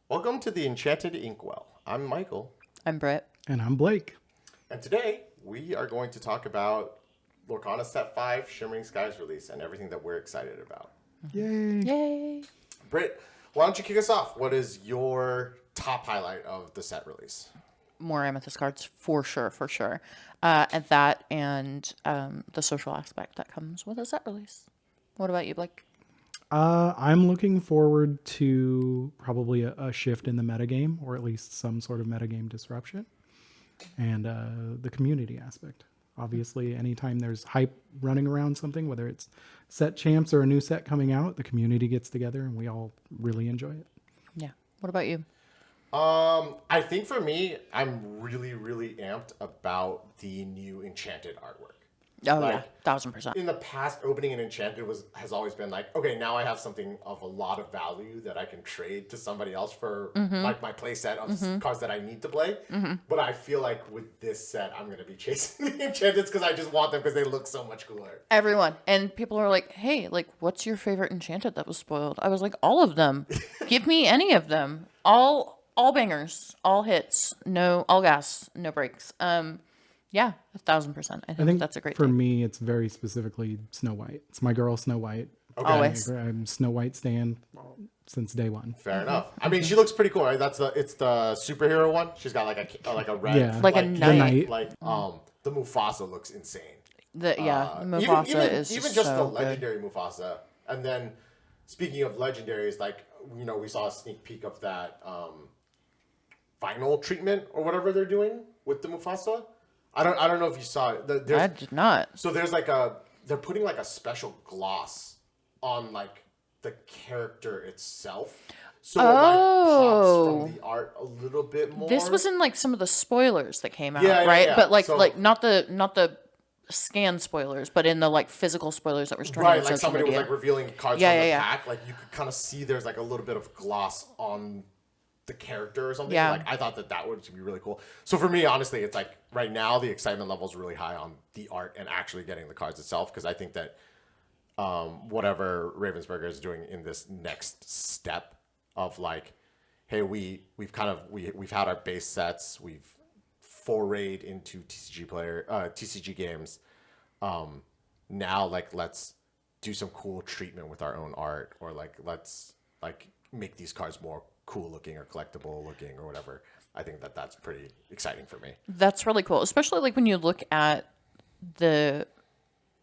Welcome to the Enchanted Inkwell. I'm Michael, I'm Britt. And I'm Blake. and today we are going to talk about Lorcana Set 5 Shimmering Skies release and everything that we're excited about. Yay. Yay! Britt, why don't you kick us off? What is your top highlight of the set release? More amethyst cards for sure. And that and the social aspect that comes with a set release. What about you, Blake? I'm looking forward to probably a shift in the metagame, or at least some sort of metagame disruption, and the community aspect. Obviously, anytime there's hype running around something, whether it's set champs or a new set coming out, the community gets together and we all really enjoy it. Yeah. What about you? I think for me, I'm really amped about the new Enchanted artwork. Oh, Like, yeah. 1000%. In the past, opening an Enchanted has always been like, okay, now I have something of a lot of value that I can trade to somebody else for like my play set of cards that I need to play. But I feel like with this set, I'm going to be chasing the Enchanteds because I just want them because they look so much cooler. Everyone. And people are like, hey, like, what's your favorite enchanted that was spoiled? I was like, all of them. Give me any of them. All bangers, all hits, no, all gas, no breaks. Yeah, 1000%. I think that's a great for take. me, it's very specifically Snow White. It's my girl Snow White. Okay. Always. I'm Snow White stan since day one. Fair enough. I mean, she looks pretty cool, right? It's the superhero one. She's got like a red, Yeah. Like a knight. Like the Mufasa looks insane. Mufasa is even just so the good. legendary Mufasa. And then speaking of legendaries, like we saw a sneak peek of that final treatment or whatever they're doing with the Mufasa. I don't know if you saw it. I did not. So there's they're putting like a special gloss on like the character itself. So it like pops from the art a little bit more. This was in like some of the spoilers that came out, Yeah, right? yeah. But like So- like not the scan spoilers, but in the like physical spoilers that were streaming right, on like social somebody media. was like revealing cards Yeah, from the yeah. pack. Like you could kind of see there's like a little bit of gloss on the character or something. Yeah. Like I thought that would be really cool. So for me, honestly, it's like right now the excitement level is really high on the art and actually getting the cards itself because I think that whatever Ravensburger is doing in this next step of like, hey, we've had our base sets, we've forayed into TCG games. Now like let's do some cool treatment with our own art, or like let's like make these cards more cool looking or collectible looking or whatever. I think that's pretty exciting for me. That's really cool, especially like when you look at the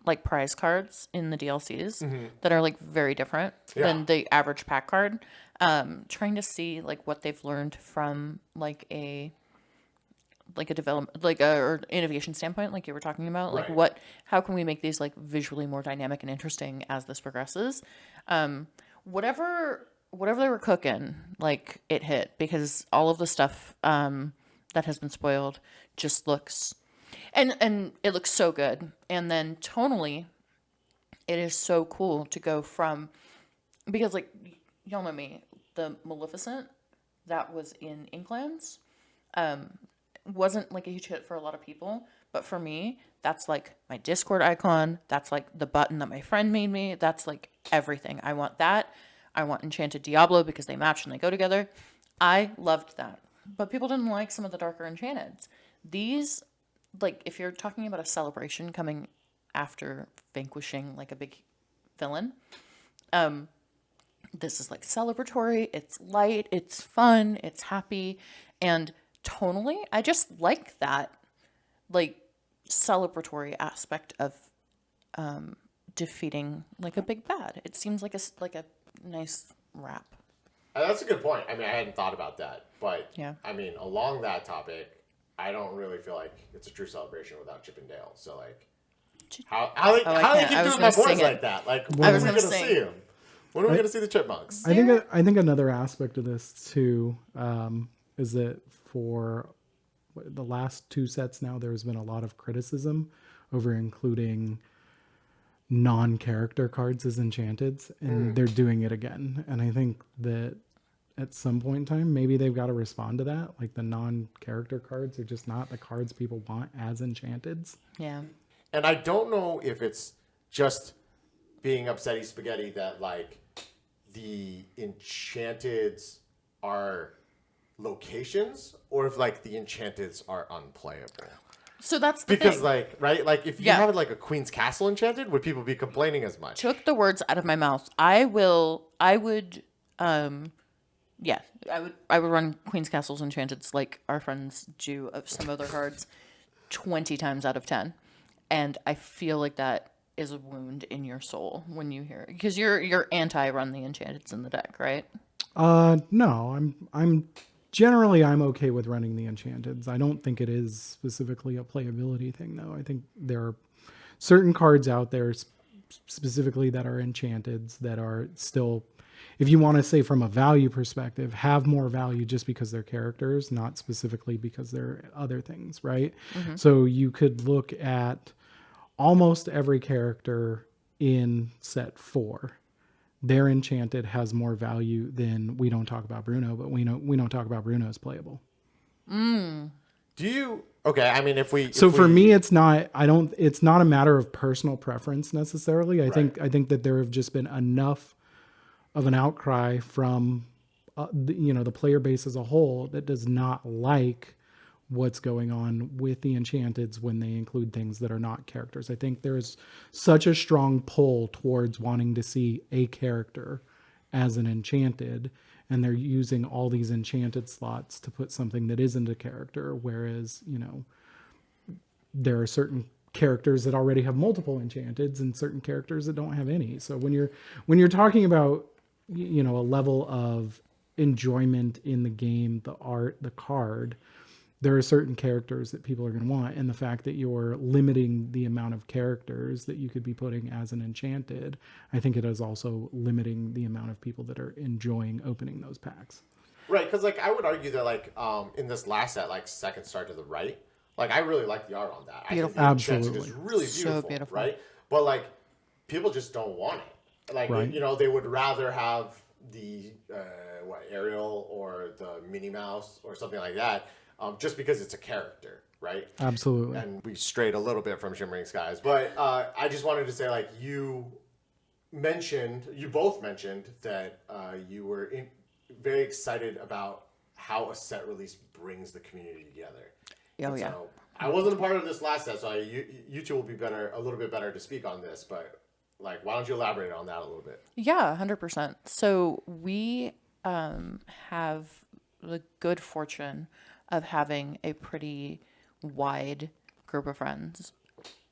like prize cards in the DLCs that are like very different than the average pack card. Trying to see like what they've learned from like a development or innovation standpoint, like you were talking about, like Right. how can we make these like visually more dynamic and interesting as this progresses. Whatever they were cooking, like it hit, because all of the stuff that has been spoiled just looks and it looks so good. And then tonally, it is so cool to go from, because like y'all know me, the Maleficent that was in Inklands wasn't like a huge hit for a lot of people, but for me, that's like my Discord icon. That's like the button that my friend made me. That's like everything. I want that. I want Enchanted Diablo because they match and they go together. I loved that. But people didn't like some of the darker Enchanteds. These, like, if you're talking about a celebration coming after vanquishing like a big villain, this is like celebratory. It's light. It's fun. It's happy. And tonally, I just like that, like, celebratory aspect of defeating like a big bad. It seems like a nice wrap. That's a good point. I mean, I hadn't thought about that, but Yeah. I mean, along that topic, I don't really feel like it's a true celebration without Chip and Dale. So like, how they keep I was doing my gonna boys sing like it. that? Like, I when are was we gonna gonna sing. see them? When are we gonna see the chipmunks? I think another aspect of this too is that for the last two sets now, there's been a lot of criticism over including non-character cards as Enchanteds, and they're doing it again. And I think that at some point in time, maybe they've got to respond to that. Like the non-character cards are just not the cards people want as Enchanteds. Yeah. And I don't know if it's just being upsetty spaghetti that like the Enchanteds are locations or if like the Enchanteds are unplayable. So that's the Because thing. like, right? Like if you Yeah. have like a Queen's Castle Enchanted, would people be complaining as much? Took the words out of my mouth. Yeah, I would run Queen's Castles Enchanteds like our friends do of some other cards 20 times out of 10. And I feel like that is a wound in your soul when you hear it. Because you're anti run the Enchanteds in the deck, right? No, I'm generally I'm okay with running the Enchanteds. I don't think it is specifically a playability thing though. I think there are certain cards out there specifically that are Enchanteds that are still, if you want to say from a value perspective, have more value just because they're characters, not specifically because they're other things, right? So you could look at almost every character in set 4. Their Enchanted has more value than we don't talk about Bruno, but we don't talk about Bruno's playable. Do you? Okay, I mean, if we. So if for we- me, it's not. I don't. It's not a matter of personal preference necessarily. I think that there have just been enough of an outcry from, the player base as a whole that does not like what's going on with the Enchanteds when they include things that are not characters. I think there's such a strong pull towards wanting to see a character as an Enchanted, and they're using all these Enchanted slots to put something that isn't a character, whereas, there are certain characters that already have multiple Enchanteds and certain characters that don't have any. So when you're talking about, a level of enjoyment in the game, the art, the card, there are certain characters that people are going to want. And the fact that you're limiting the amount of characters that you could be putting as an Enchanted, I think it is also limiting the amount of people that are enjoying opening those packs. Right, because like I would argue that like in this last set, like second star to the right, like I really like the art on that. Beautiful. I think the Enchanted Absolutely. is really So beautiful, beautiful. right? But like people just don't want it. Like Right. they would rather have the Ariel or the Minnie Mouse or something like that, just because it's a character, right? Absolutely. And we strayed a little bit from Shimmering Skies, but I just wanted to say like you both mentioned that you were very excited about how a set release brings the community together. Oh, And yeah. so I wasn't a part of this last set, so you two will be a little bit better to speak on this. But like, why don't you elaborate on that a little bit? Yeah, 100%. So we have the good fortune of having a pretty wide group of friends,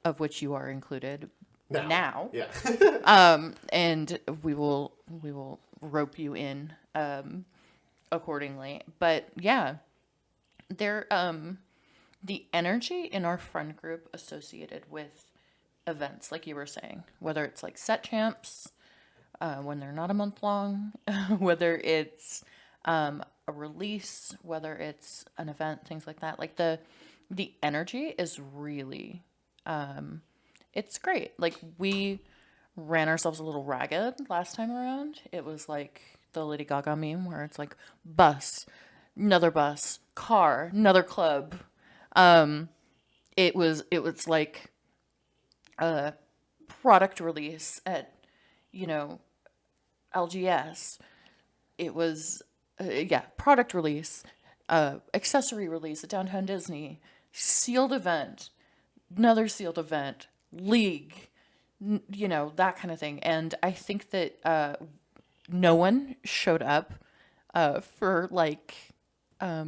of which you are included now. Yeah. And we will rope you in accordingly. But yeah, there the energy in our friend group associated with events, like you were saying, whether it's like set champs, when they're not a month long, whether it's a release, whether it's an event, things like that. Like the energy is really, it's great. Like we ran ourselves a little ragged last time around. It was like the Lady Gaga meme where it's like bus, car, another club. It was like a product release at, LGS. It was, product release, accessory release at Downtown Disney, sealed event, another sealed event, league, that kind of thing. And I think that no one showed up for like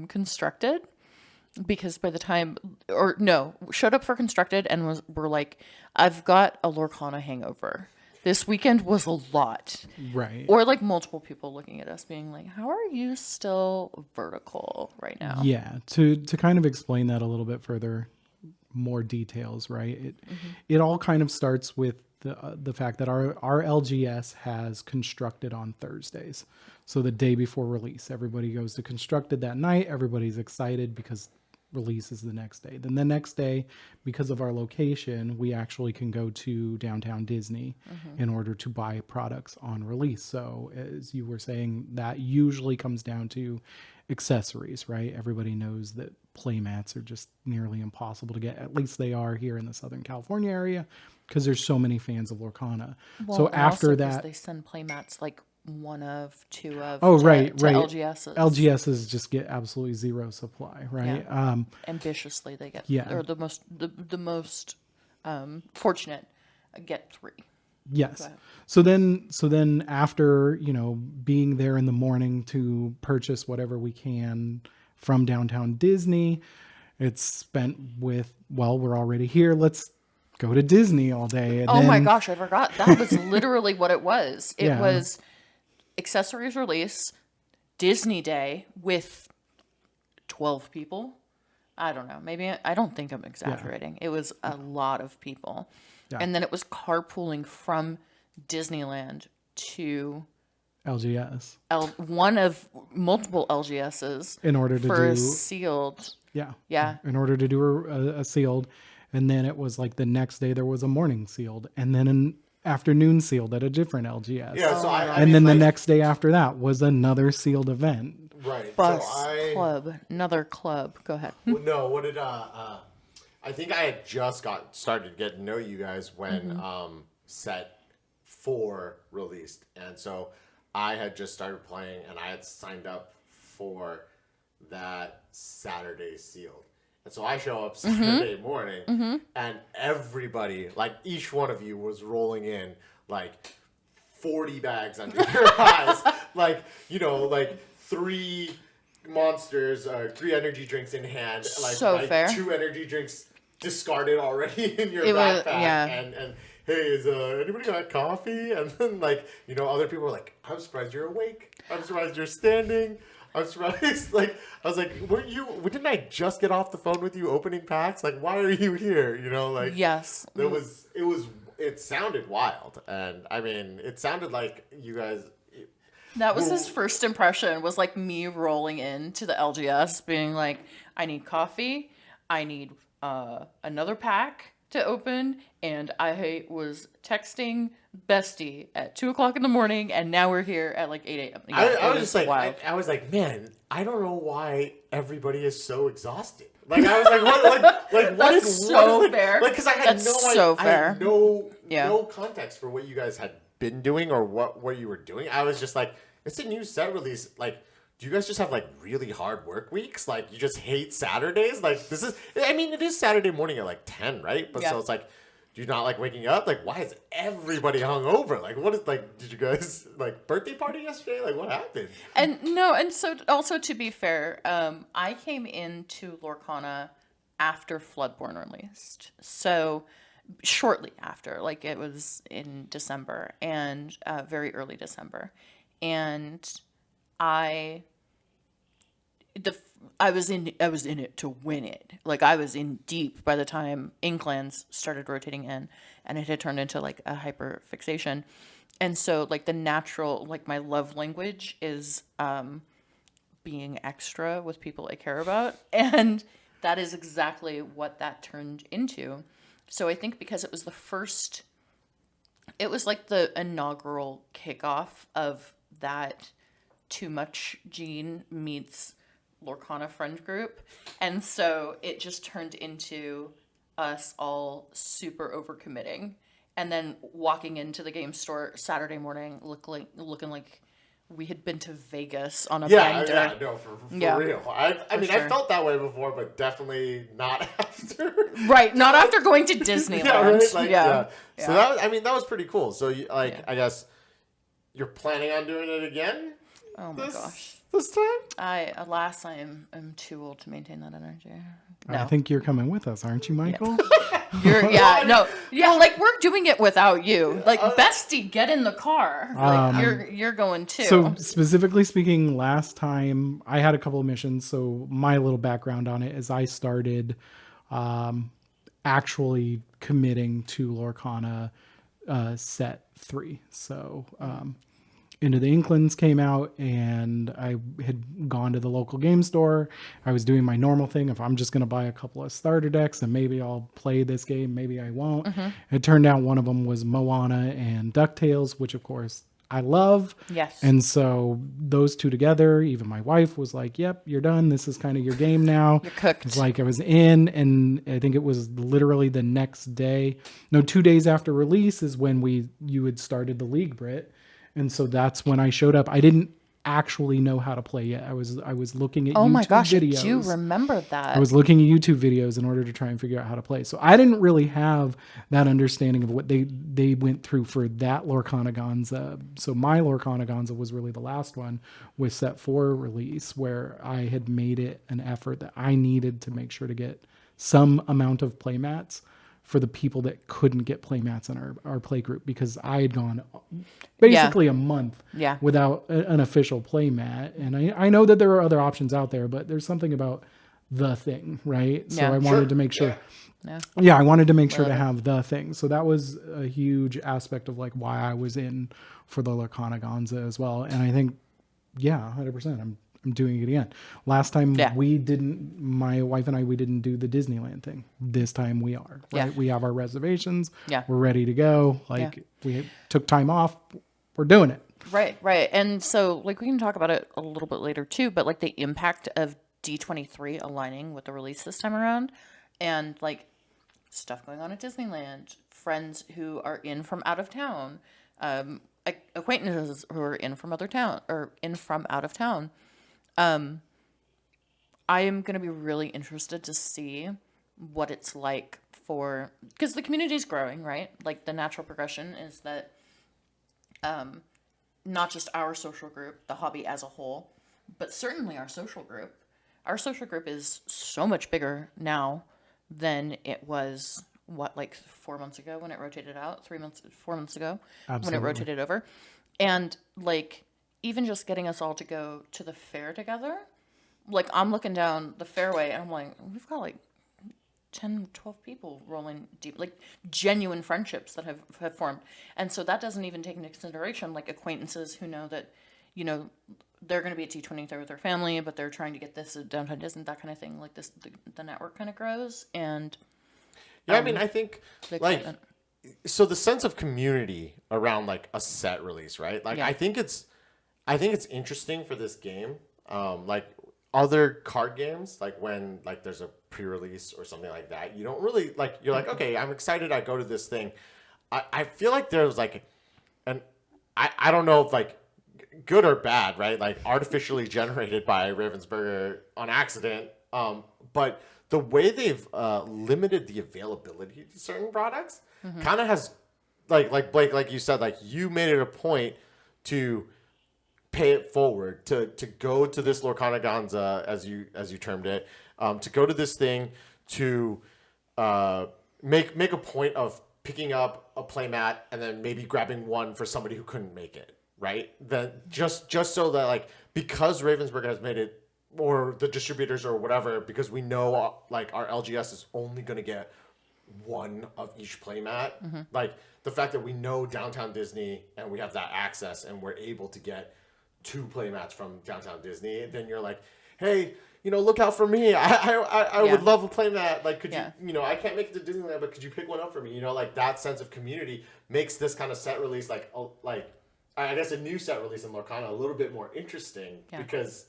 constructed, because by the time, or no, showed up for constructed and were like, I've got a Lorcana hangover. This weekend was a lot. Right. Or like multiple people looking at us being like, how are you still vertical right now? Yeah. To kind of explain that a little bit further, more details, right? It all kind of starts with the fact that our LGS has constructed on Thursdays. So the day before release, everybody goes to constructed that night. Everybody's excited because release is the next day. Then the next day, because of our location, we actually can go to Downtown Disney in order to buy products on release. So as you were saying, that usually comes down to accessories, right? Everybody knows that playmats are just nearly impossible to get. At least they are here in the Southern California area because there's so many fans of Lorcana. Well, So and after also 'cause that, they send playmats like one of, two of. Oh, to, right, to right. LGSs. LGSs just get absolutely zero supply, right? Ambitiously, they get. Yeah. Or the most fortunate get 3. Yes. So then after, being there in the morning to purchase whatever we can from downtown Disney, it's spent with, well, we're already here. Let's go to Disney all day. And Oh my then, gosh, I forgot. That was literally what it was. It Yeah. was accessories release, Disney Day with 12 people. I don't know. Maybe I don't think I'm exaggerating. It was a lot of people. Yeah. And then it was carpooling from Disneyland to LGS one of multiple LGSs in order to for a do, sealed. yeah. Yeah. In order to do a sealed. And then it was like the next day there was a morning sealed and then an afternoon sealed at a different LGS. Yeah, so I And mean, then the like, next day after that was another sealed event. right. Bus So club. Another club. Go ahead. well, no, what did I think I had just started getting to know you guys when set 4 released, and so I had just started playing, and I had signed up for that Saturday sealed. And so I show up Saturday morning, and everybody, like each one of you, was rolling in like 40 bags under your eyes, like 3 monsters or 3 energy drinks in hand, So fair. 2 energy drinks discarded already in your It was- backpack, yeah. and hey, is anybody got coffee? And then other people were like, I'm surprised you're awake. I'm surprised you're standing. I'm surprised. I was like, didn't I just get off the phone with you opening packs? Like, why are you here? Yes. It sounded wild. And I mean, it sounded like you guys. That was his first impression, was like me rolling into the LGS being like, I need coffee, I need another pack to open, and I was texting Bestie at 2:00 in the morning, and now we're here at like 8 a.m. I was just like, wild. I was like, man, I don't know why everybody is so exhausted. Like, I was like, what? That's so fair. Like, because I had That's no so idea, I had fair. no context for what you guys had been doing or what you were doing. I was just like, it's a new set release. Like, do you guys just have like really hard work weeks? Like, you just hate Saturdays? Like, it is Saturday morning at like 10, right? But so it's like, do you not like waking up? Like, why is everybody hungover? Like, did you guys like birthday party yesterday? Like, what happened? And so also, to be fair, I came into Lorcana after Floodborne released. So shortly after, like it was in December, and very early December. And I was in it to win it. Like, I was in deep by the time Inklands started rotating in, and it had turned into like a hyper fixation. And so like the natural, like my love language is being extra with people I care about, and that is exactly what that turned into. So I think because it was like the inaugural kickoff of that Too Much Gene meets Lorcana friend group. And so it just turned into us all super overcommitting. And then walking into the game store Saturday morning looking like we had been to Vegas on a bender. Yeah, no, for real. I mean, sure. I felt that way before, but definitely not after. Right, not after going to Disneyland. Yeah, right? Like, yeah. So that was pretty cool. So I guess you're planning on doing it again? Oh my gosh. This time? I am too old to maintain that energy. No. I think you're coming with us, aren't you, Michael? Like we're doing it without you. Like Bestie, get in the car. Like, you're going too. So specifically speaking, last time I had a couple of missions. So my little background on it is I started actually committing to Lorcana set 3. So Into the Inklands came out, and I had gone to the local game store. I was doing my normal thing. If I'm just going to buy a couple of starter decks and maybe I'll play this game, maybe I won't. It turned out one of them was Moana and DuckTales, which of course I love. Yes. And so those two together, even my wife was like, yep, you're done. This is kind of your game now. You're cooked. It's like I was in, and I think it was literally the next day. No, 2 days after release is when you had started the league, Britt. And so that's when I showed up. I didn't actually know how to play yet. I was looking at Oh YouTube my gosh, videos. I do remember that. I was looking at YouTube videos in order to try and figure out how to play. So I didn't really have that understanding of what they went through for that Lorcanaganza. So my Lorcanaganza was really the last one with set 4 release, where I had made it an effort that I needed to make sure to get some amount of playmats for the people that couldn't get playmats in our play group, because I had gone basically a month Yeah. without an official playmat. And I know that there are other options out there, but there's something about the thing, right? So Yeah. I wanted to make sure. Yeah. I wanted to make sure to Love it. have the thing. So that was a huge aspect of like why I was in for the Lorcanaganza as well. And I think, 100%. I'm doing it again. Last time Yeah. my wife and I, we didn't do the Disneyland thing. This time we are, right? Yeah. We have our reservations. Yeah. We're ready to go. Like we took time off. We're doing it. Right, right. And so, like, we can talk about it a little bit later too, but like the impact of D23 aligning with the release this time around, and like stuff going on at Disneyland, friends who are in from out of town, acquaintances who are in from other town or in from out of town. I am going to be really interested to see what it's like because the community is growing, right? Like the natural progression is that not just our social group, the hobby as a whole, but certainly our social group. Our social group is so much bigger now than it was, like 4 months ago when it rotated out, 4 months ago when Absolutely. it rotated over. And like, even just getting us all to go to the fair together, like I'm looking down the fairway and I'm like, we've got like 10, 12 people rolling deep, like genuine friendships that have formed. And so that doesn't even take into consideration like acquaintances who know that, they're going to be at T23 with their family, but they're trying to get this at Downtown Disney, that kind of thing. Like the network kind of grows. And I mean, I think the like, excitement. so the sense of community around like a set release, right? Like, Yeah. I think it's interesting for this game. Like other card games, like when like there's a pre-release or something like that, you don't really like, you're like, okay, I'm excited. I go to this thing. I feel like there's like, I don't know if like good or bad, right? Like artificially generated by Ravensburger on accident. But the way they've limited the availability to certain products kind of has like Blake, like you said, like you made it a point to pay it forward, to go to this Lorcanaganza, as you termed it, to go to this thing, to make a point of picking up a playmat and then maybe grabbing one for somebody who couldn't make it, right? Then just so that like, because Ravensburger has made it, or the distributors or whatever, because we know like our LGS is only going to get one of each playmat. Like the fact that we know Downtown Disney and we have that access and we're able to get 2 playmats from Downtown Disney, then you're like, hey, look out for me. I would love a playmat. Like, could you, I can't make it to Disneyland, but could you pick one up for me? Like that sense of community makes this kind of set release, like I guess a new set release in Lorcana a little bit more interesting because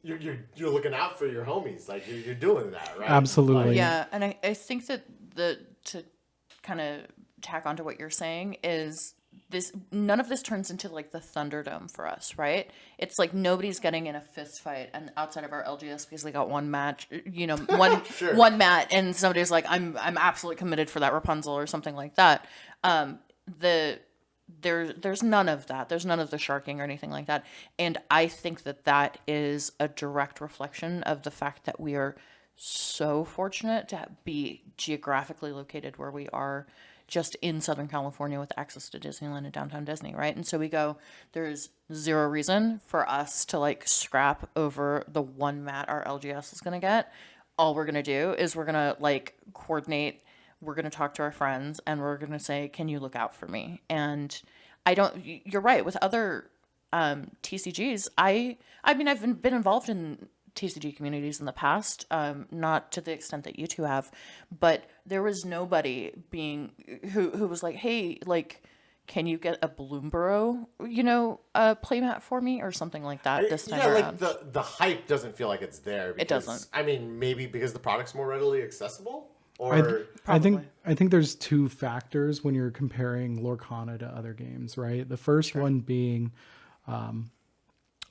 you're looking out for your homies. Like you're doing that, right? Absolutely. Like, Yeah, and I think that to kind of tack onto what you're saying is none of this turns into like the Thunderdome for us, right? It's like nobody's getting in a fist fight and outside of our LGS because they got one match, one Sure. one mat, and somebody's like, I'm absolutely committed for that Rapunzel or something like that. There's none of that. There's none of the sharking or anything like that. And I think that is a direct reflection of the fact that we are so fortunate to be geographically located where we are, just in Southern California with access to Disneyland and Downtown Disney, right? And so we go, there's zero reason for us to like scrap over the one mat our LGS is going to get. All we're going to do is we're going to like coordinate, we're going to talk to our friends, and we're going to say, can you look out for me? And you're right, with other TCGs, I mean, I've been involved in TCG communities in the past, not to the extent that you two have, but there was nobody who was like, hey, like, can you get a Bloomborough, playmat for me or something like that this time around? Like the hype doesn't feel like it's there. Because, doesn't. I mean, maybe because the product's more readily accessible, Or I think there's two factors when you're comparing Lorcana to other games, right? The first one being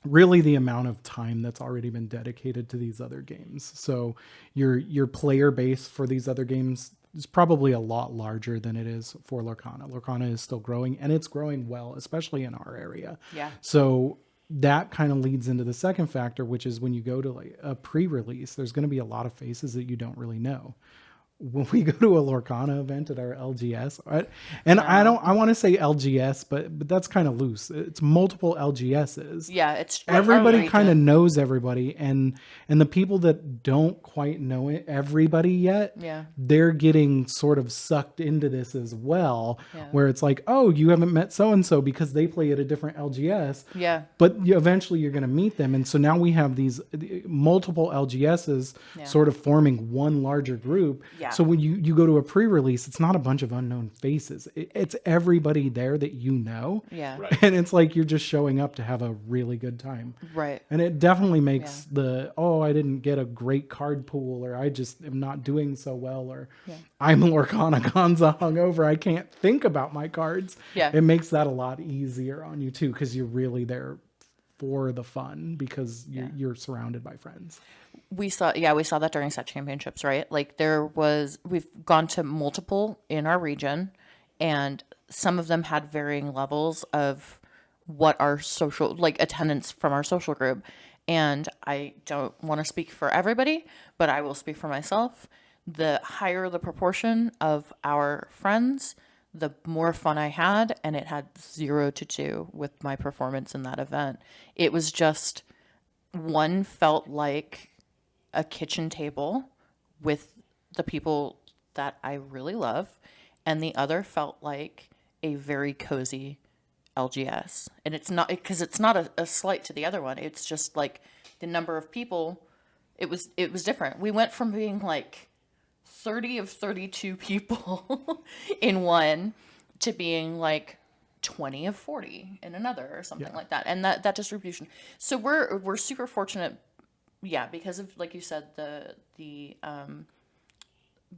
really the amount of time that's already been dedicated to these other games. So your player base for these other games is probably a lot larger than it is for Lorcana. Lorcana is still growing, and it's growing well, especially in our area. Yeah. So that kind of leads into the second factor, which is when you go to like a pre-release, there's going to be a lot of faces that you don't really know. When we go to a Lorcana event at our LGS, I want to say LGS, but that's kind of loose. It's multiple LGSs. Yeah, it's Everybody kind of knows everybody, and the people that don't quite know everybody yet, they're getting sort of sucked into this as well. Yeah. Where it's like, oh, you haven't met so and so because they play at a different LGS. Yeah, but eventually you're going to meet them, and so now we have these multiple LGSs sort of forming one larger group. Yeah. So when you go to a pre-release, it's not a bunch of unknown faces. It's everybody there that you know. Yeah. Right. And it's like you're just showing up to have a really good time. Right. And it definitely makes I didn't get a great card pool, or I just am not doing so well, or I'm Lorcanaganza hungover, I can't think about my cards. Yeah. It makes that a lot easier on you too, because you're really there for the fun because you're surrounded by friends. We saw that during set championships, right? Like we've gone to multiple in our region, and some of them had varying levels of what our social, like attendance from our social group. And I don't want to speak for everybody, but I will speak for myself. The higher the proportion of our friends, the more fun I had, and it had 0 to 2 with my performance in that event. It was just, one felt like a kitchen table with the people that I really love, and the other felt like a very cozy LGS. And it's not, because it's not a slight to the other one. It's just like the number of people, it was different. We went from being like 30 of 32 people in one to being like 20 of 40 in another, or something like that. And that distribution. So we're super fortunate, because of, like you said, the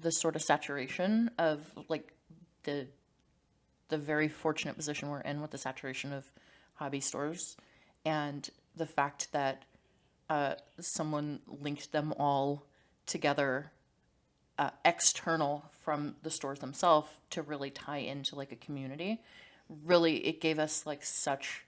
sort of saturation of like the very fortunate position we're in with the saturation of hobby stores, and the fact that someone linked them all together, external from the stores themselves, to really tie into like a community. Really, it gave us like such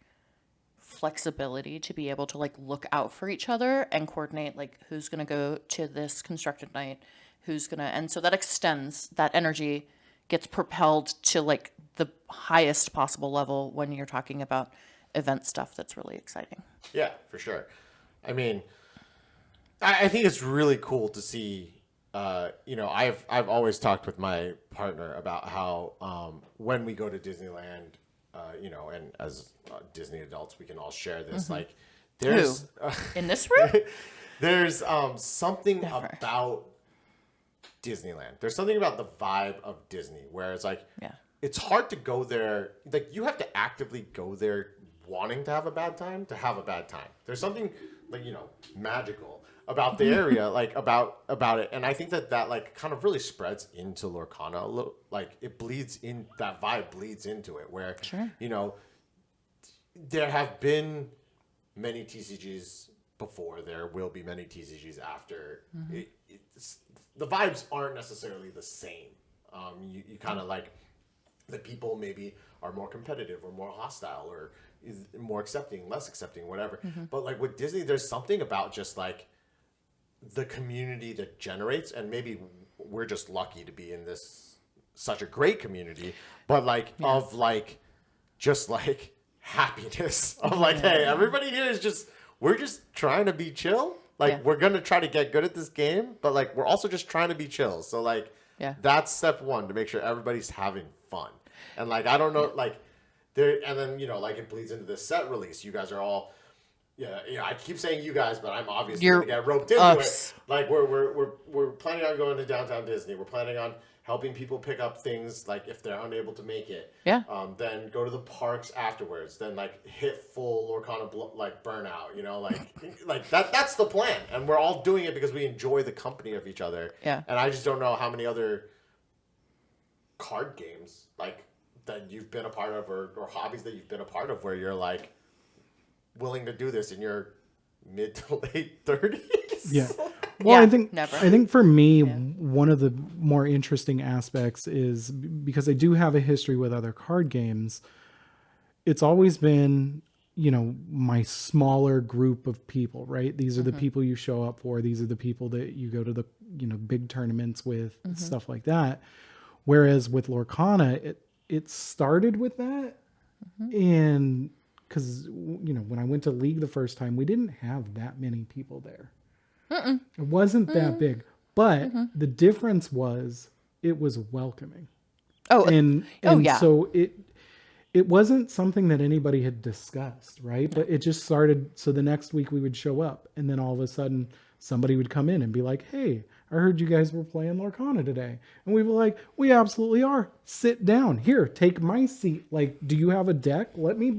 flexibility to be able to like look out for each other and coordinate like who's going to go to this constructed night, and so that extends, that energy gets propelled to like the highest possible level when you're talking about event stuff that's really exciting. Yeah, for sure. I mean, I think it's really cool to see. I've always talked with my partner about how when we go to Disneyland, and as Disney adults, we can all share this. Like, there's in this room, there's something about Disneyland. There's something about the vibe of Disney where it's like, it's hard to go there. Like, you have to actively go there wanting to have a bad time to have a bad time. There's something like, magical about the area, like about it. And I think that like kind of really spreads into Lorcana. Like, it bleeds in, that vibe bleeds into it where, there have been many TCGs before, there will be many TCGs after. The vibes aren't necessarily the same. You kind of like, the people maybe are more competitive or more hostile or is more accepting, less accepting, whatever. But like with Disney, there's something about just like the community that generates, and maybe we're just lucky to be in this such a great community, but like of like just like happiness of like, hey, everybody here is we're just trying to be chill. Like, we're going to try to get good at this game, but like, we're also just trying to be chill. So like, that's step one, to make sure everybody's having fun. And like, I don't know, like there, and then, like it bleeds into the set release. You guys are all Yeah, I keep saying you guys, but I'm obviously You're going to get roped into us. it. Like we're planning on going to downtown Disney. We're planning on helping people pick up things like if they're unable to make it. Yeah. Then go to the parks afterwards. Then like hit full Lorcana like burnout. You know, like that's the plan, and we're all doing it because we enjoy the company of each other. Yeah. And I just don't know how many other card games like that you've been a part of or hobbies that you've been a part of where you're like willing to do this in your mid to late 30s. Yeah. Well, Yeah, I think never. I think for me, one of the more interesting aspects is because I do have a history with other card games. It's always been, my smaller group of people, right? These are the people you show up for. These are the people that you go to the, big tournaments with, stuff like that. Whereas with Lorcana, it started with that. And because, when I went to League the first time, we didn't have that many people there. It wasn't that big. But the difference was it was welcoming. Oh, And yeah. so it wasn't something that anybody had discussed, right? But it just started. So the next week we would show up, and then all of a sudden somebody would come in and be like, "Hey, I heard you guys were playing Lorcana today." And we were like, "We absolutely are. Sit down. Here, take my seat. Like, do you have a deck? Let me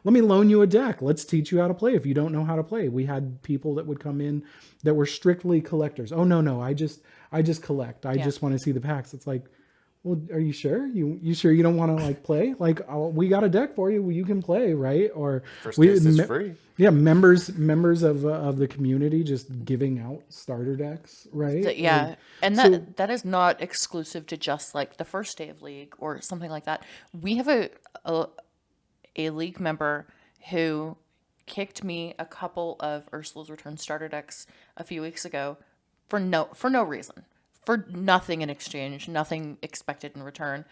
loan you a deck. Let's teach you how to play if you don't know how to play." We had people that would come in that were strictly collectors. "Oh, no, I just collect. I just want to see the packs." It's like, well, are you sure? You sure you don't want to like play? Like, we got a deck for you. You can play, right? Or First taste is free. Yeah, members of the community just giving out starter decks, right? Yeah, and so- that is not exclusive to just like the first day of League or something like that. We have a League member who kicked me a couple of Ursula's Return starter decks a few weeks ago for no reason, for nothing in exchange, nothing expected in return.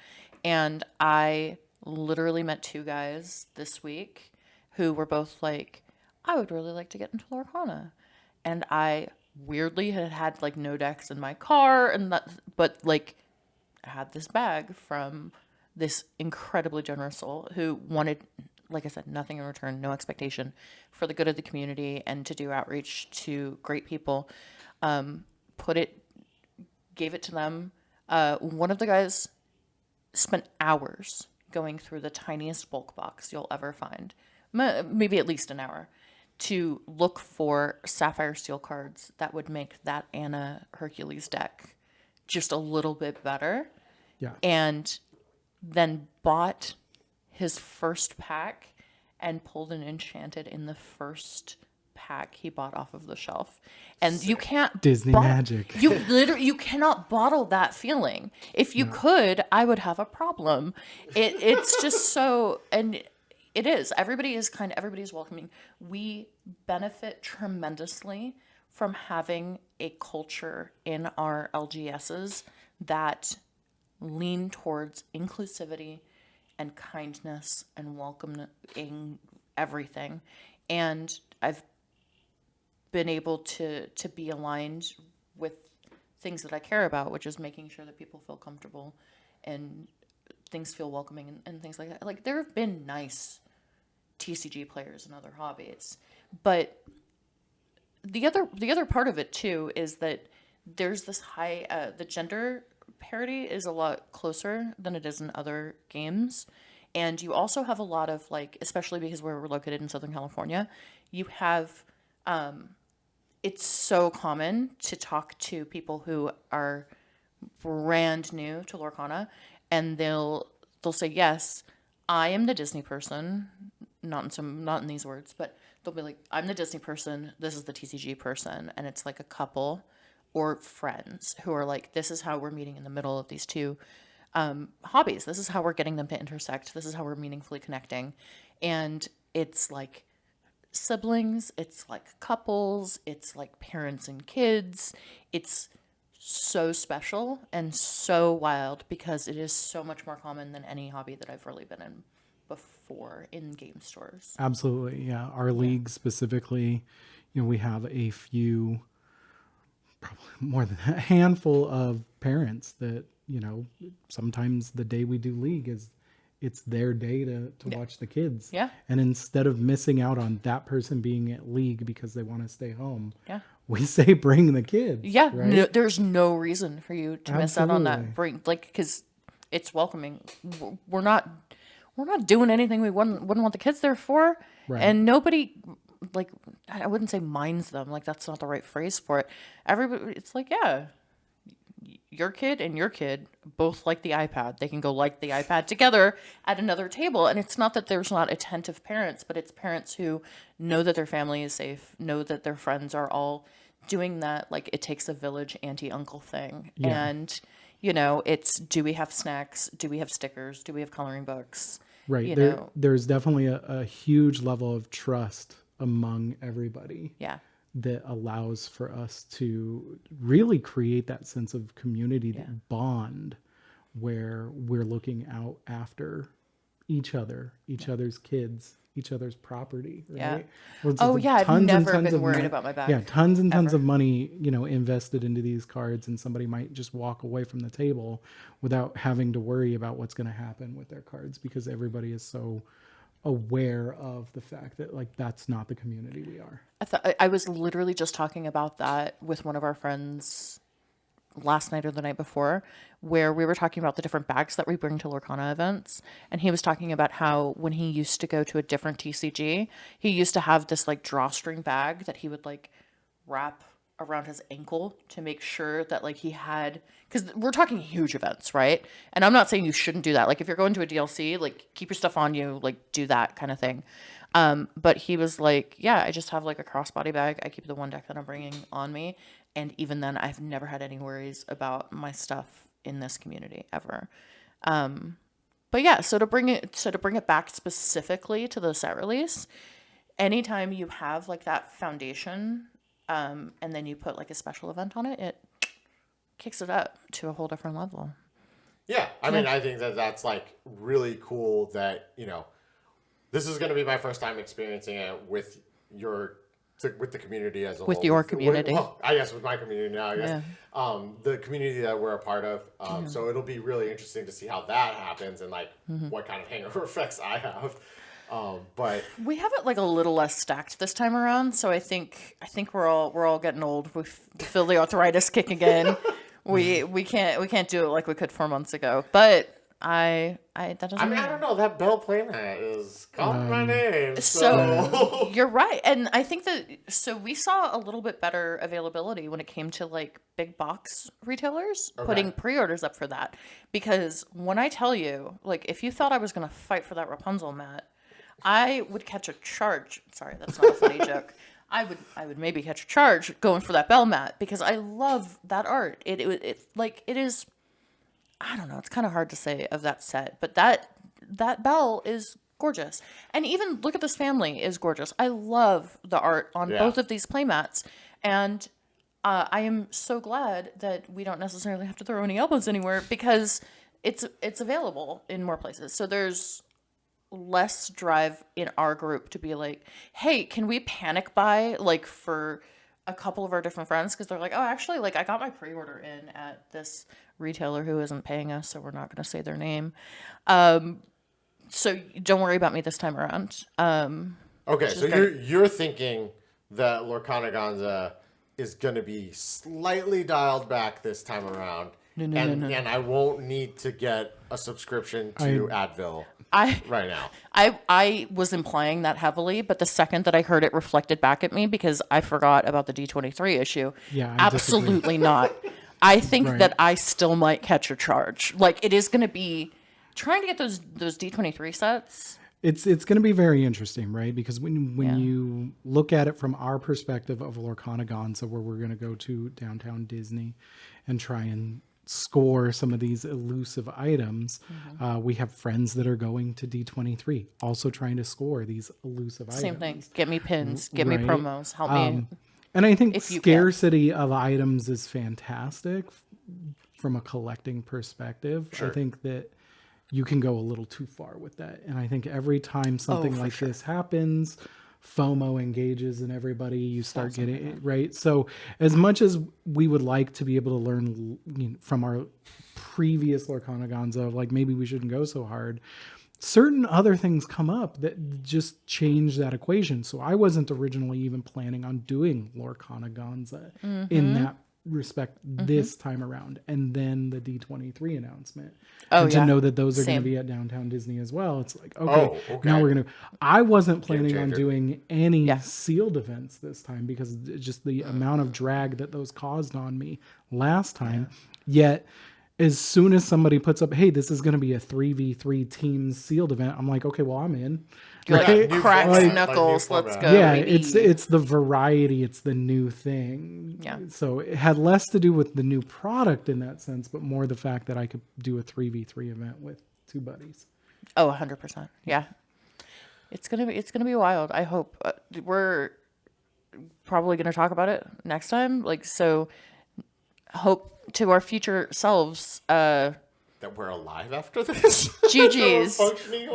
And I literally met two guys this week who were both like, "I would really like to get into Lorcana." And I weirdly had like no decks in my car and that, but like I had this bag from this incredibly generous soul who wanted, like I said, nothing in return, no expectation, for the good of the community and to do outreach to great people. Gave it to them. One of the guys spent hours going through the tiniest bulk box you'll ever find, maybe at least an hour, to look for Sapphire Steel cards that would make that Anna Hercules deck just a little bit better. Yeah. And then bought his first pack and pulled an Enchanted in the first pack he bought off of the shelf. And you can't Disney magic. You cannot bottle that feeling. If you could, I would have a problem. It's just so, and it is. Everybody's welcoming. We benefit tremendously from having a culture in our LGSs that lean towards inclusivity and kindness and welcoming everything. And I've been able to be aligned with things that I care about, which is making sure that people feel comfortable and things feel welcoming and things like that. Like, there have been nice TCG players and other hobbies, but the other part of it too is that there's this high the gender parity is a lot closer than it is in other games. And you also have a lot of, like, especially because we're located in Southern California, you have it's so common to talk to people who are brand new to Lorcana, and they'll say, "Yes, I am the Disney person," not in these words, but they'll be like, "I'm the Disney person, this is the TCG person," and it's like a couple or friends who are like, "This is how we're meeting in the middle of these two hobbies. This is how we're getting them to intersect. This is how we're meaningfully connecting." And it's like siblings, it's like couples, it's like parents and kids. It's so special and so wild because it is so much more common than any hobby that I've really been in before in game stores. Absolutely. Yeah. Our league specifically, we have a few, probably more than a handful of parents that, sometimes the day we do league is it's their day to watch the kids. Yeah. And instead of missing out on that person being at league because they want to stay home, Yeah. we say bring the kids. Yeah. Right? No, there's no reason for you to miss out on that Absolutely. break, like, because it's welcoming. We're not doing anything we wouldn't want the kids there for, Right. and nobody, like, I wouldn't say minds them, like that's not the right phrase for it. Everybody, it's like, yeah, your kid and your kid both like the iPad. They can go like the iPad together at another table. And it's not that there's not attentive parents, but it's parents who know that their family is safe, know that their friends are all doing that. Like, it takes a village auntie-uncle thing. Yeah. And, you know, it's, do we have snacks? Do we have stickers? Do we have coloring books? Right. You There, know, there's definitely a huge level of trust among everybody yeah. that allows for us to really create that sense of community, that bond where we're looking out after each other, each other's kids, each other's property. Right? Yeah. Well, it's Oh, the yeah. I've tons and never tons been of worried mon- about my back. Yeah. Tons and tons ever. of money, you know, invested into these cards, and somebody might just walk away from the table without having to worry about what's going to happen with their cards, because everybody is so aware of the fact that, like, that's not the community we are. I was literally just talking about that with one of our friends last night or the night before, where we were talking about the different bags that we bring to Lorcana events. And he was talking about how when he used to go to a different TCG, he used to have this like drawstring bag that he would like wrap around his ankle to make sure that like he had, because we're talking huge events, right? And I'm not saying you shouldn't do that. Like, if you're going to a DLC, like, keep your stuff on you, like, do that kind of thing. But he was like, yeah, I just have like a crossbody bag. I keep the one deck that I'm bringing on me. And even then, I've never had any worries about my stuff in this community ever. But yeah, so to bring it back specifically to the set release, anytime you have like that foundation, and then you put like a special event on it, it kicks it up to a whole different level. Yeah, I mean, I think that that's like really cool that, you know, this is going to be my first time experiencing it with with the community as a whole. With your community. Well, I guess with my community now, I guess. Yeah. The community that we're a part of. So it'll be really interesting to see how that happens and like what kind of hangover effects I have. But We have it like a little less stacked this time around, so I think we're all getting old. We feel the arthritis kicking in. we can't do it like we could 4 months ago. But that doesn't. I mean, I don't know. That Bell playmat is calling my name. So you're right, and I think that we saw a little bit better availability when it came to like big box retailers putting pre-orders up for that. Because when I tell you, like, if you thought I was gonna fight for that Rapunzel mat, I would catch a charge. Sorry, that's not a funny joke. I would maybe catch a charge going for that Bell mat because I love that art. It is. I don't know. It's kind of hard to say of that set, but that bell is gorgeous. And even look at this family is gorgeous. I love the art on both of these playmats, and I am so glad that we don't necessarily have to throw any elbows anywhere because it's available in more places. So there's less drive in our group to be like, hey, can we panic buy like for a couple of our different friends, because they're like, oh, actually, like, I got my pre-order in at this retailer who isn't paying us, so we're not going to say their name. So don't worry about me this time around. okay, so you're thinking that Lorcanaganza is going to be slightly dialed back this time around, and I won't need to get a subscription to Advil right now. I was implying that heavily, but the second that I heard it reflected back at me, because I forgot about the D23 issue, absolutely not. I think that I still might catch a charge. Like, it is going to be trying to get those D23 sets. It's going to be very interesting, right? Because when you look at it from our perspective of Lorcanaganza, where we're going to go to downtown Disney and try and score some of these elusive items, we have friends that are going to D23, also trying to score these elusive items. Same thing. Get me pins. Get me promos. Help me. And I think scarcity of items is fantastic from a collecting perspective. Sure. I think that you can go a little too far with that. And I think every time something like this happens, FOMO engages in everybody. You start getting it, right? So as much as we would like to be able to learn from our previous Lorcanaganza, like maybe we shouldn't go so hard, certain other things come up that just change that equation. So I wasn't originally even planning on doing Lorcanaganza in that respect this time around. And then the D23 announcement. And to know that those are going to be at Downtown Disney as well. It's like, okay, now we're going to, I wasn't planning on doing any sealed events this time because just the amount of drag that those caused on me last time. Yet, as soon as somebody puts up, hey, this is going to be a 3v3 teams sealed event, I'm like, okay, well, I'm in. You're like, cracks knuckles, let's go. Yeah, it's the variety, it's the new thing. Yeah. So it had less to do with the new product in that sense, but more the fact that I could do a 3v3 event with two buddies. Oh, 100%. Yeah. It's gonna be wild. I hope we're probably gonna talk about it next time. Like, so hope to our future selves that we're alive after this. GG's.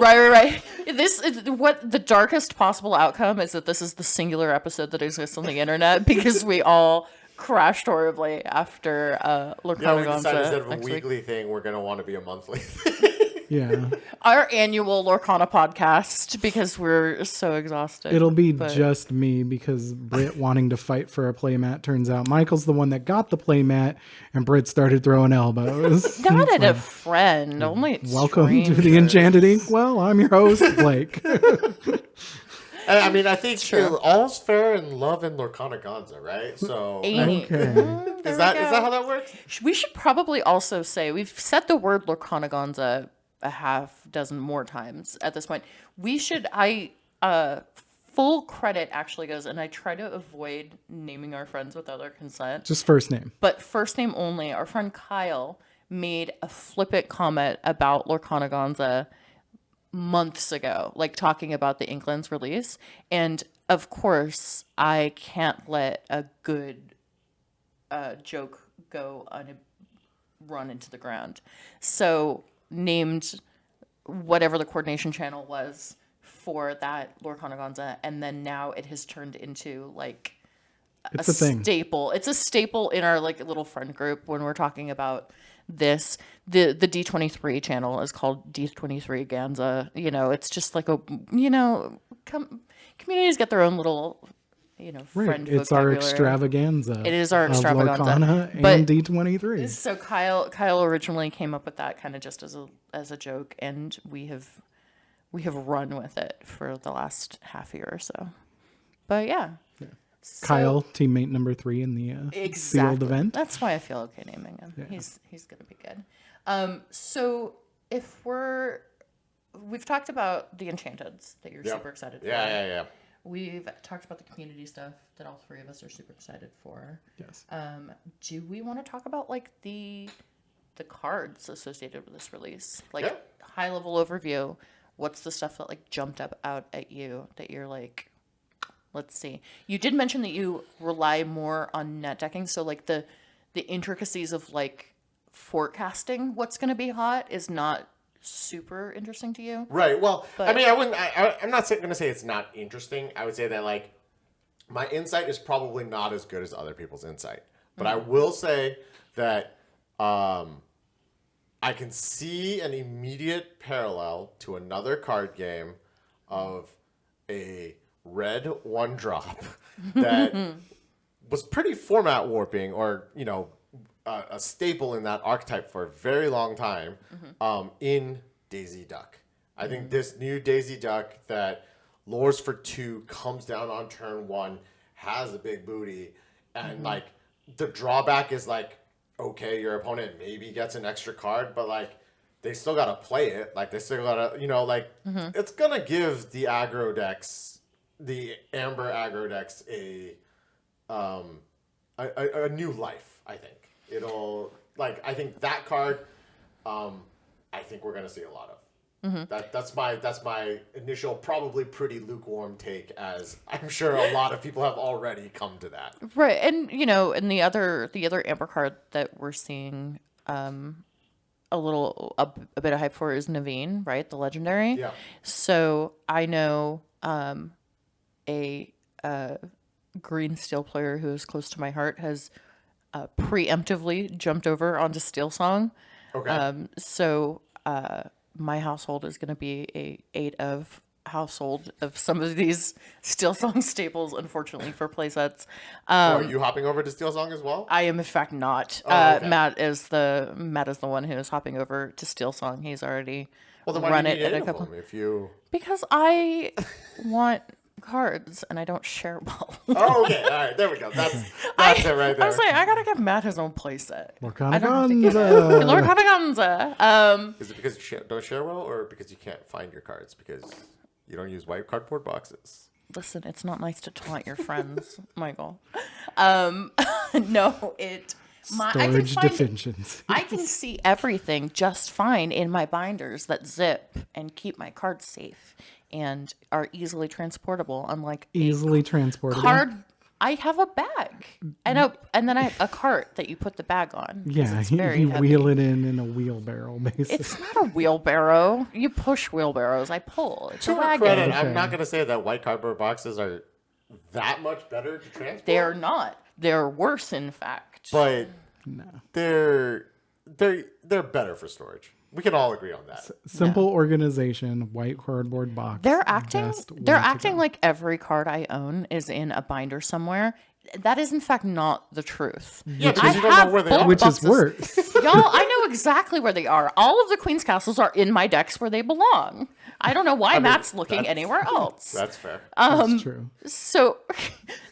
Right. This is what the darkest possible outcome is, that this is the singular episode that exists on the internet because we all crashed horribly after Lorcanaganza. Yeah, we decided instead of a weekly thing, we're gonna want to be a monthly thing. Yeah. Our annual Lorcana podcast, because we're so exhausted. It'll be just me because Britt wanting to fight for a playmat. Turns out Michael's the one that got the playmat and Britt started throwing elbows. Not at a friend, only at Welcome to the Enchanted Inkwell. I'm your host, Blake. I mean, I think all's fair in love and Lorcanaganza, right? So, Okay. is that how that works? We should probably also say, we've said the word Lorcanaganza a half dozen more times at this point. We should, full credit actually goes, and I try to avoid naming our friends without their consent. Just first name. But first name only. Our friend Kyle made a flippant comment about Lorcanaganza months ago, like talking about the Inklands release. And of course, I can't let a good joke go run into the ground. So named whatever the coordination channel was for that Lorcanaganza, and then now it has turned into like it's a thing. Staple. It's a staple in our like little friend group when we're talking about this. The D23 channel is called D23 Ganza. You know, it's just like communities get their own little friend it's our vocabulary. extravaganza. It is our extravaganza. Lorcana and but D23. So Kyle originally came up with that kind of just as a joke, and we have run with it for the last half year or so. But yeah. So, Kyle, teammate number 3 in the sealed event. That's why I feel okay naming him. Yeah. He's gonna be good. So if we've talked about the Enchanteds that you're super excited for. Yeah. We've talked about the community stuff that all three of us are super excited for. Yes. Do we want to talk about like the cards associated with this release? Like high level overview. What's the stuff that like jumped out at you that you're like, let's see. You did mention that you rely more on net decking, so like the intricacies of like forecasting what's going to be hot is not super interesting to you. Right. Well, I mean, I'm not going to say it's not interesting. I would say that like my insight is probably not as good as other people's insight. But I will say that I can see an immediate parallel to another card game of a red 1-drop that was pretty format warping, or a staple in that archetype for a very long time, in Daisy Duck. I think this new Daisy Duck that lures for 2, comes down on turn 1, has a big booty, and like the drawback is like, okay, your opponent maybe gets an extra card, but like they still gotta play it. Like they still gotta, it's gonna give the aggro decks, the Amber aggro decks, a new life. I think it'll I think that card. I think we're gonna see a lot of. That's my initial, probably pretty lukewarm take, as I'm sure a lot of people have already come to that. Right, and and the other Amber card that we're seeing a bit of hype for is Naveen, right? The legendary. Yeah. So I know a green steel player who is close to my heart has preemptively jumped over onto Steel Song. Okay. So my household is going to be a 8 of household of some of these Steel Song staples, unfortunately, for playsets. Are you hopping over to Steel Song as well? I am in fact not. Okay. Matt is the one who is hopping over to Steel Song. He's already Well, then why run do you it need at 8 a of couple. them if you... Because I want cards and I don't share well. Oh, okay. All right. There we go. That's it right I there. was like, I gotta give Matt his own playset. Lorcanaganza. Lorcanaganza. Is it because you don't share well, or because you can't find your cards because you don't use white cardboard boxes? Listen, it's not nice to taunt your friends, Michael. No, I can Storage find deficiencies. I can see everything just fine in my binders that zip and keep my cards safe and are easily transportable. Unlike Easily transportable. card, I have a bag and then I have a cart that you put the bag on. 'Cause Yeah, it's very you heavy. wheel it in a wheelbarrow, basically. It's not a wheelbarrow. You push wheelbarrows. I pull. It's a To wagon. credit, I'm not going to say that white cardboard boxes are that much better to transport. They're not. They're worse, in fact. But No. they're better for storage. We can all agree on that. Simple organization, white cardboard box. They're acting best way they're to acting go. like every card I own is in a binder somewhere. That is in fact not the truth. Yeah, because you don't know where they bulk are. Which is boxes. worse. Y'all, I know exactly where they are. All of the Queen's Castles are in my decks where they belong. I don't know why Matt's looking anywhere else. That's fair. That's true. So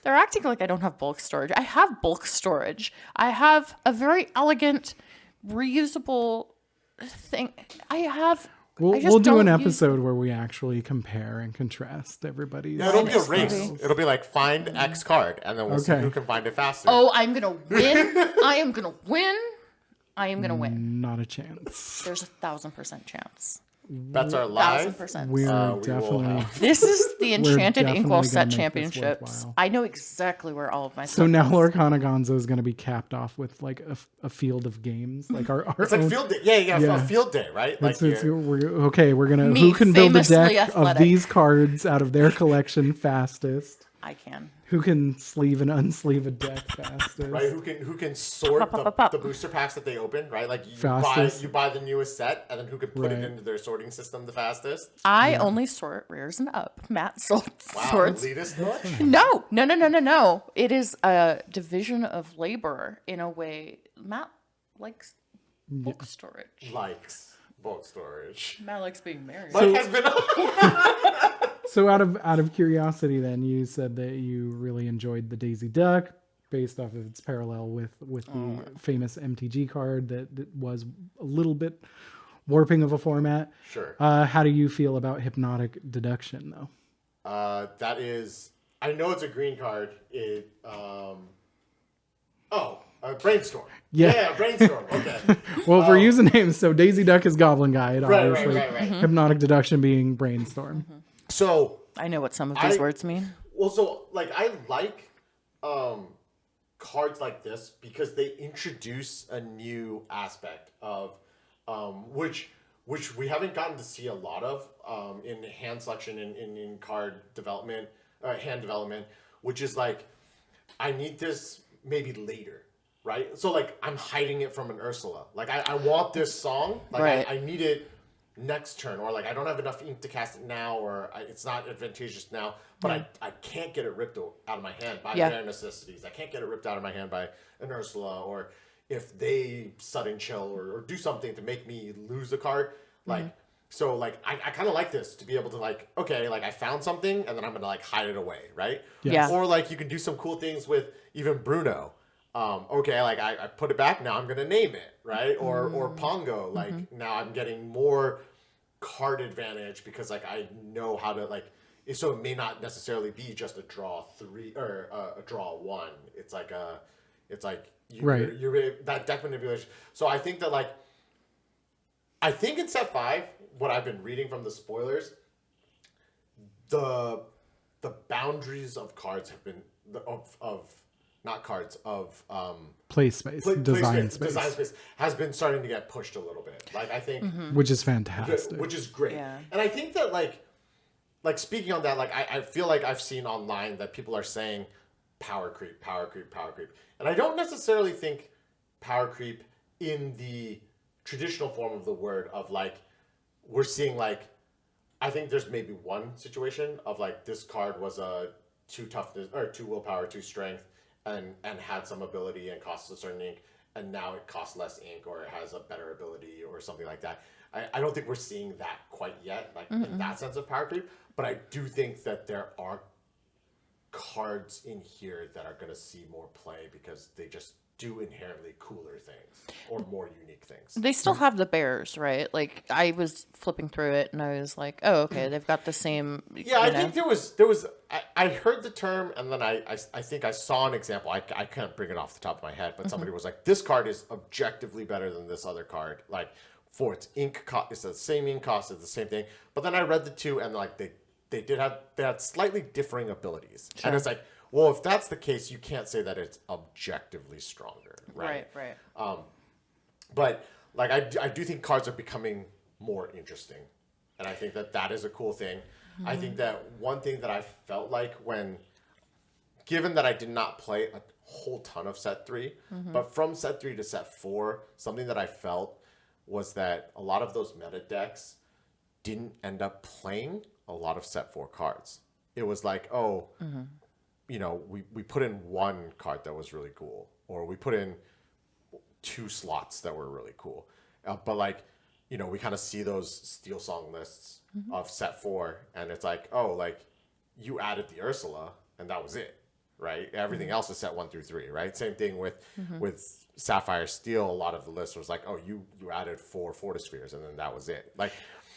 they're acting like I don't have bulk storage. I have bulk storage. I have a very elegant, reusable thing. I We'll just do an don't use- episode where we actually compare and contrast everybody's. Yeah, it'll be a Honest, race. maybe. It'll be like find X card, and then we'll see Okay. who can find it faster. Oh, I'm gonna win. I am gonna win. I am gonna win. Not a chance. There's 1,000% chance. Bets are live. 1,000%. We're we will definitely. have- This is the Enchanted definitely Inkwell gonna set make this championships. worthwhile. I know exactly where all of my So stuff now is. Lorcanaganza is going to be capped off with like a field of games, like our It's like own. field day. Yeah, Yeah. a field day, right? Like We're gonna Me, who can build a famously deck athletic. of these cards out of their collection fastest? I can. Who can sleeve and unsleeve a deck fastest? right? Who can sort Pop. the booster packs that they open, right? Like Fastest. you buy the newest set, and then who can put it Right. into their sorting system the fastest? I only sort rares and up. Matt sorts. Wow, elitist much? No. It is a division of labor in a way. Matt likes book storage. Likes bulk storage. Matt likes being married. Mike has been. So out of curiosity, then you said that you really enjoyed the Daisy Duck, based off of its parallel with the famous MTG card that was a little bit warping of a format. Sure. How do you feel about Hypnotic Deduction, though? That is. I know it's a green card. It. Brainstorm. Yeah. Brainstorm. Okay. Well, if we're using names, so Daisy Duck is Goblin Guide, Right, obviously. right. Hypnotic Deduction being Brainstorm. So. I know what some of these words mean. Well, so like I like cards like this because they introduce a new aspect of which we haven't gotten to see a lot of in hand selection and in card development, hand development, which is like I need this maybe later, right? So like I'm hiding it from an Ursula. Like I want this song, like Right. I need it next turn, or like I don't have enough ink to cast it now, or it's not advantageous now, but I can't get it ripped out of my hand by rare necessities. I can't get it ripped out of my hand by an Ursula, or if they sudden chill or do something to make me lose a card. Like so like I kind of like this to be able to like, okay, like I found something and then I'm gonna like hide it away, right? Yeah. Or like you can do some cool things with even Bruno. Okay, like I put it back, now I'm gonna name it, right? Or Pongo, like now I'm getting more card advantage because like I know how to like, so it may not necessarily be just a draw 3 or a draw 1. It's like you're that deck manipulation. So I think that like, I think in set 5, what I've been reading from the spoilers, the boundaries of cards have been Play space, design space, has been starting to get pushed a little bit. Like I think, which is fantastic. which is great. Yeah. And I think that like speaking on that, like I feel like I've seen online that people are saying power creep. And I don't necessarily think power creep in the traditional form of the word of like we're seeing like, I think there's maybe one situation of like this card was a 2 toughness or 2 willpower, 2 strength, and had some ability and costs a certain ink, and now it costs less ink or it has a better ability or something like that. I don't think we're seeing that quite yet, like in that sense of power creep. But I do think that there are cards in here that are going to see more play because they just do inherently cooler things or more unique things. They still have the bears, right? Like I was flipping through it and I was like, oh, okay, they've got the same. Yeah, I think there was I heard the term and then I think I saw an example. I can't bring it off the top of my head, but somebody was like, this card is objectively better than this other card. Like for its ink cost, it's the same ink cost, it's the same thing. But then I read the two and like they had slightly differing abilities. Sure. And it's like, well, if that's the case, you can't say that it's objectively stronger, right? Right. But like I do think cards are becoming more interesting, and I think that is a cool thing. I think that one thing that I felt like given that I did not play a whole ton of set 3, but from set 3 to set 4, something that I felt was that a lot of those meta decks didn't end up playing a lot of set 4 cards. It was like, you know, we put in one card that was really cool, or we put in 2 slots that were really cool. But like, you know, we kind of see those Steel Song lists of set 4, and it's like, oh, like you added the Ursula, and that was it, right? Everything else is set 1 through 3, right? Same thing with Sapphire Steel. A lot of the list was like, oh, you added 4 Fortispheres, and then that was it. Like,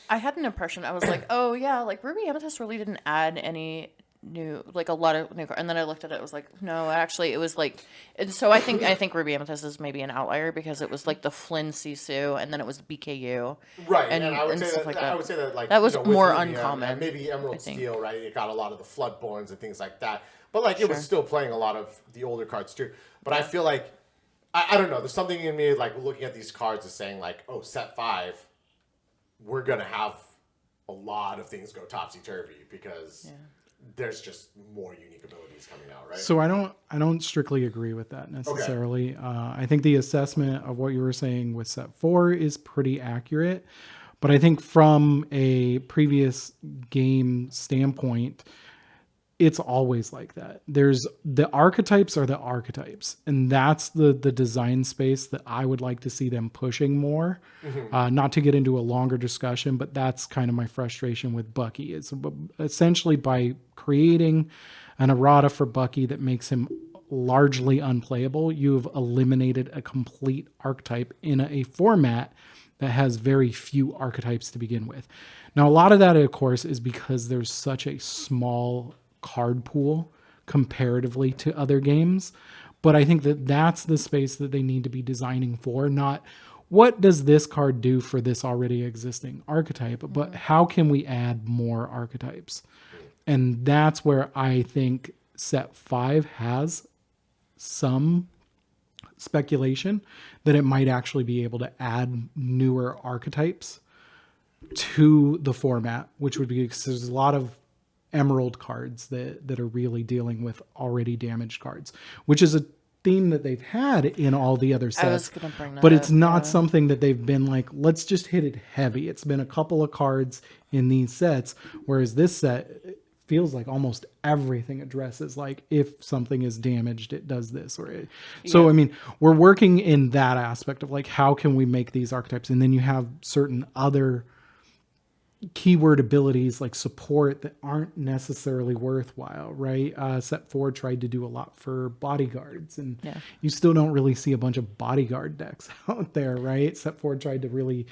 I had an impression. I was like, oh yeah, like Ruby Amethyst really didn't add any new, like a lot of new cards. And then I looked at it, it was like, no, actually it was like, and so I think Ruby Amethyst is maybe an outlier because it was like the Flynn Sisu and then it was BKU. Right, and I would say stuff that, like I would say that like that was with more Ruby, uncommon. and maybe Emerald I think. Steel, right? It got a lot of the Floodborns and things like that. But like it was still playing a lot of the older cards too. But I feel like I don't know, there's something in me like looking at these cards and saying like, oh, set 5, we're gonna have a lot of things go topsy-turvy because there's just more unique abilities coming out, right? So I don't strictly agree with that necessarily. I think the assessment of what you were saying with set 4 is pretty accurate, but I think from a previous game standpoint, it's always like that. There's the archetypes are the archetypes, and that's the design space that I would like to see them pushing more. Not to get into a longer discussion, but that's kind of my frustration with Bucky. Is essentially by creating an errata for Bucky that makes him largely unplayable, you've eliminated a complete archetype in a format that has very few archetypes to begin with. Now, a lot of that, of course, is because there's such a small card pool comparatively to other games. But I think that that's the space that they need to be designing for, not what does this card do for this already existing archetype, but how can we add more archetypes? And that's where I think set 5 has some speculation that it might actually be able to add newer archetypes to the format, which would be, because there's a lot of Emerald cards that are really dealing with already damaged cards, which is a theme that they've had in all the other sets. I was gonna bring that but up, it's not something that they've been like, let's just hit it heavy. It's been a couple of cards in these sets, whereas this set feels like almost everything addresses like if something is damaged, it does this or it. So I mean, we're working in that aspect of like how can we make these archetypes, and then you have certain other keyword abilities like support that aren't necessarily worthwhile, right? Set 4 tried to do a lot for bodyguards, and you still don't really see a bunch of bodyguard decks out there, right? Set 4 tried to really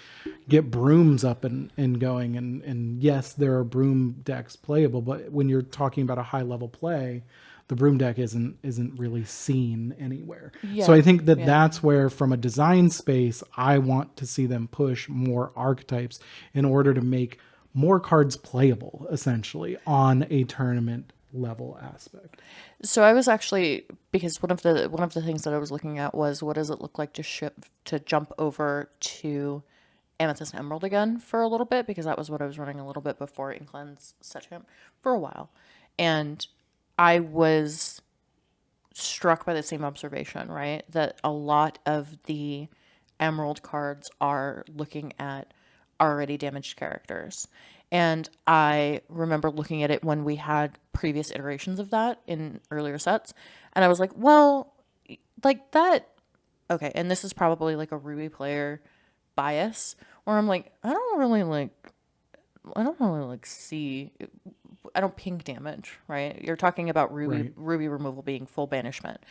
get brooms up and going, and yes, there are broom decks playable, but when you're talking about a high level play, the broom deck isn't really seen anywhere. So I think that that's where, from a design space, I want to see them push more archetypes in order to make more cards playable, essentially, on a tournament level aspect. So I was actually, because one of the things that I was looking at was what does it look like to jump over to Amethyst and Emerald again for a little bit, because that was what I was running a little bit before Inkland's set champ for a while. And I was struck by the same observation, right? That a lot of the Emerald cards are looking at already damaged characters. And I remember looking at it when we had previous iterations of that in earlier sets. And I was like, well, like that. Okay. And this is probably like a Ruby player bias where I'm like, I don't really like see, I don't pink damage, right? You're talking about Ruby removal being full banishment.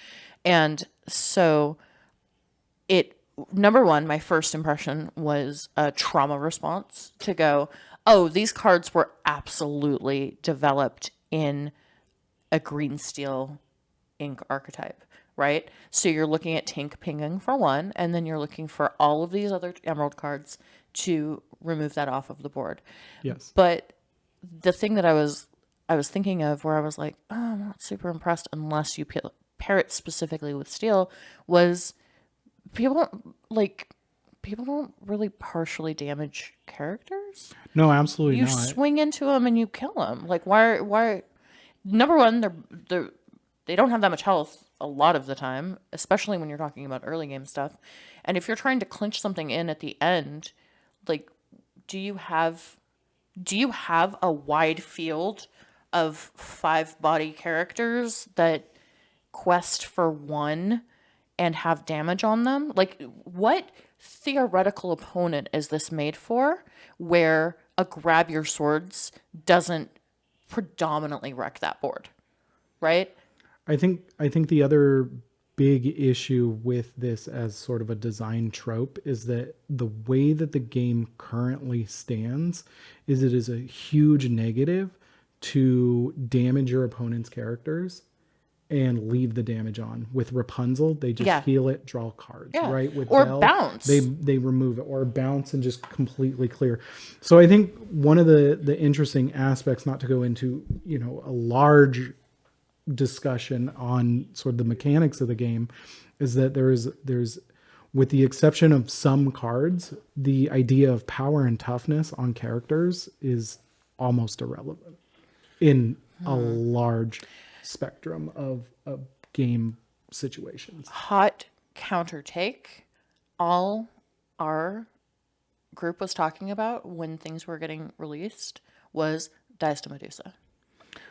And so number one, my first impression was a trauma response to go, oh, these cards were absolutely developed in a green steel ink archetype, right? So you're looking at Tink pinging for one, and then you're looking for all of these other emerald cards to remove that off of the board. Yes. But the thing that I was thinking of where I was like, oh, I'm not super impressed unless you pair it specifically with steel was people don't really partially damage characters. No, absolutely You not. swing into them and you kill them. Like why? Number one, they don't have that much health a lot of the time, especially when you're talking about early game stuff. And if you're trying to clinch something in at the end, like, do you have a wide field of 5 body characters that quest for 1 and have damage on them? Like, what theoretical opponent is this made for where a grab your swords doesn't predominantly wreck that board, right? I think the other big issue with this as sort of a design trope is that the way that the game currently stands is it is a huge negative to damage your opponent's characters and leave the damage on. With Rapunzel, they just heal it, draw cards, right? With or Belle, bounce. They remove it, or bounce and just completely clear. So I think one of the interesting aspects, not to go into, a large discussion on sort of the mechanics of the game, is that there's with the exception of some cards, the idea of power and toughness on characters is almost irrelevant in a large spectrum of game situations. Hot counter take. All our group was talking about when things were getting released was dies to Medusa.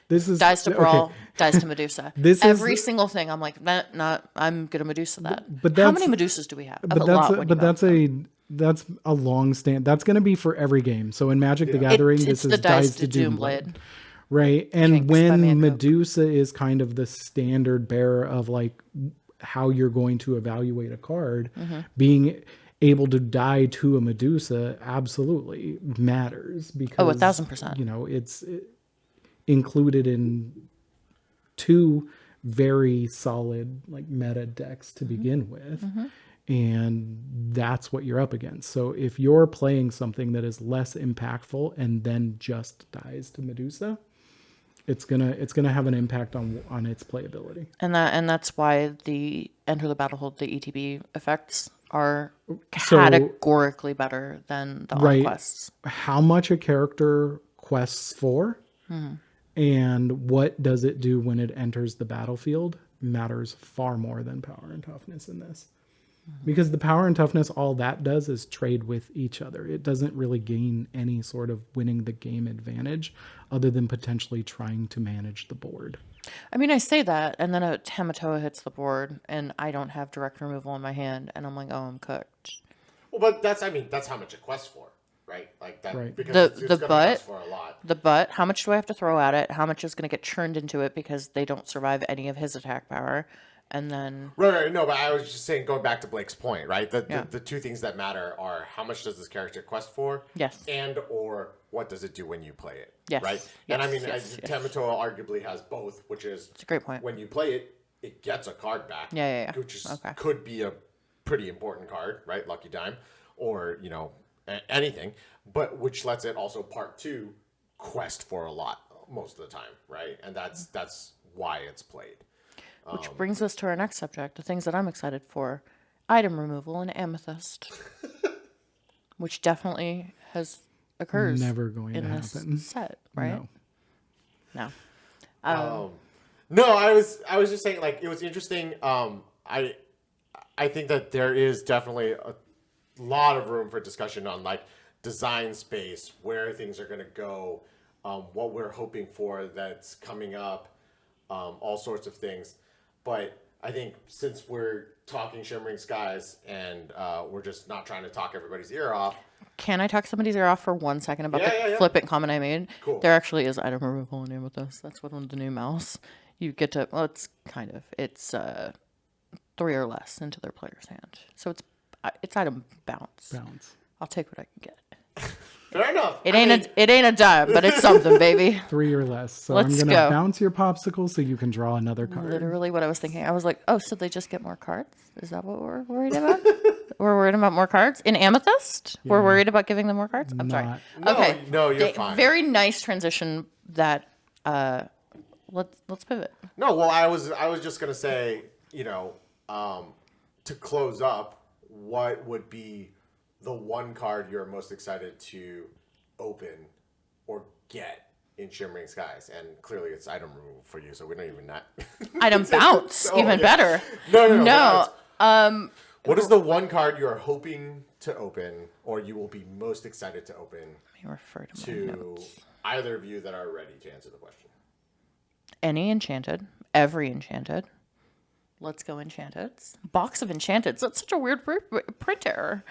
This is Dies to Brawl, dies to Medusa. Every single thing. I'm like, I'm gonna Medusa that. But how many Medusas do we have? That's a long stand. That's going to be for every game. So in Magic the Gathering, this is dies to Doomblade. Right. And Jinx when Medusa is kind of the standard bearer of like how you're going to evaluate a card, being able to die to a Medusa absolutely matters because 1,000%. It's included in 2 very solid like meta decks to begin with. And that's what you're up against. So if you're playing something that is less impactful and then just dies to Medusa, it's gonna have an impact on its playability. And that's why the Enter the Battlefield, the ETB effects are categorically better than the on quests. How much a character quests for and what does it do when it enters the battlefield matters far more than power and toughness in this. Because the power and toughness, all that does is trade with each other. It doesn't really gain any sort of winning the game advantage other than potentially trying to manage the board. I mean, I say that, and then a Tamatoa hits the board, and I don't have direct removal in my hand, and I'm like, oh, I'm cooked. Well, but that's how much it quests for, right? Like that, right. Because it's going to quest for a lot. The butt, how much do I have to throw at it? How much is going to get churned into it because they don't survive any of his attack power? And then right. No, but I was just saying, going back to Blake's point, right? The 2 things that matter are how much does this character quest for, yes, and or what does it do when you play it, yes, right? Yes, and I mean, yes. Tamatoa arguably has both, which is it's a great point. When you play it, it gets a card back, which is, could be a pretty important card, right? Lucky Dime, or anything, but which lets it also part 2 quest for a lot most of the time, right? And that's why it's played. Which brings us to our next subject, the things that I'm excited for. Item removal in Amethyst. Which definitely occurs never going in to this happen. set, right? No. No, I was just saying, like, it was interesting. I think that there is definitely a lot of room for discussion on, like, design space, where things are going to go, what we're hoping for that's coming up, all sorts of things. But I think since we're talking Shimmering Skies and we're just not trying to talk everybody's ear off. Can I talk somebody's ear off for 1 second about the Yeah. flippant comment I made? Cool. There actually is item removal in Amethyst. That's one of the new mouse. You get to, well, it's 3 or less into their player's hand. So it's item bounce. I'll take what I can get. Fair enough. It ain't a dime, but it's something, baby. 3 or less. So Let's I'm gonna go. bounce your popsicle so you can draw another card. Literally what I was thinking. I was like, oh, so they just get more cards? Is that what we're worried about? We're worried about more cards? In Amethyst? We're worried about giving them more cards? I'm sorry. No, Okay. no, you're fine. Very nice transition that let's pivot. No, well, I was just gonna say, to close up, what would be the one card you're most excited to open or get in Shimmering Skies? And clearly, it's item removal for you, so we don't even not Item bounce, even better. No. No. What is the one card you are hoping to open, or you will be most excited to open? Let me refer to my To notes. either of you that are ready to answer the question. Any Enchanted, every Enchanted. Let's go Enchanteds. Box of Enchanteds. That's such a weird print error.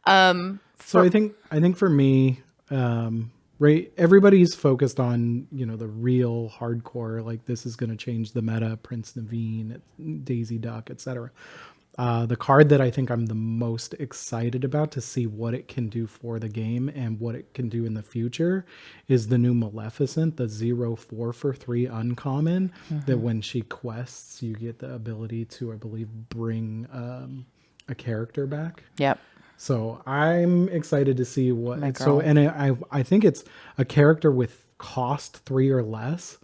So I think for me, right, everybody's focused on, the real hardcore, like this is going to change the meta, Prince Naveen, Daisy Duck, etc. The card that I think I'm the most excited about to see what it can do for the game and what it can do in the future is the new Maleficent, the 0/4 for 3 uncommon, that when she quests, you get the ability to, I believe, bring a character back. Yep. So I'm excited to see what My it's so, girl. and I think it's a character with cost 3 or less.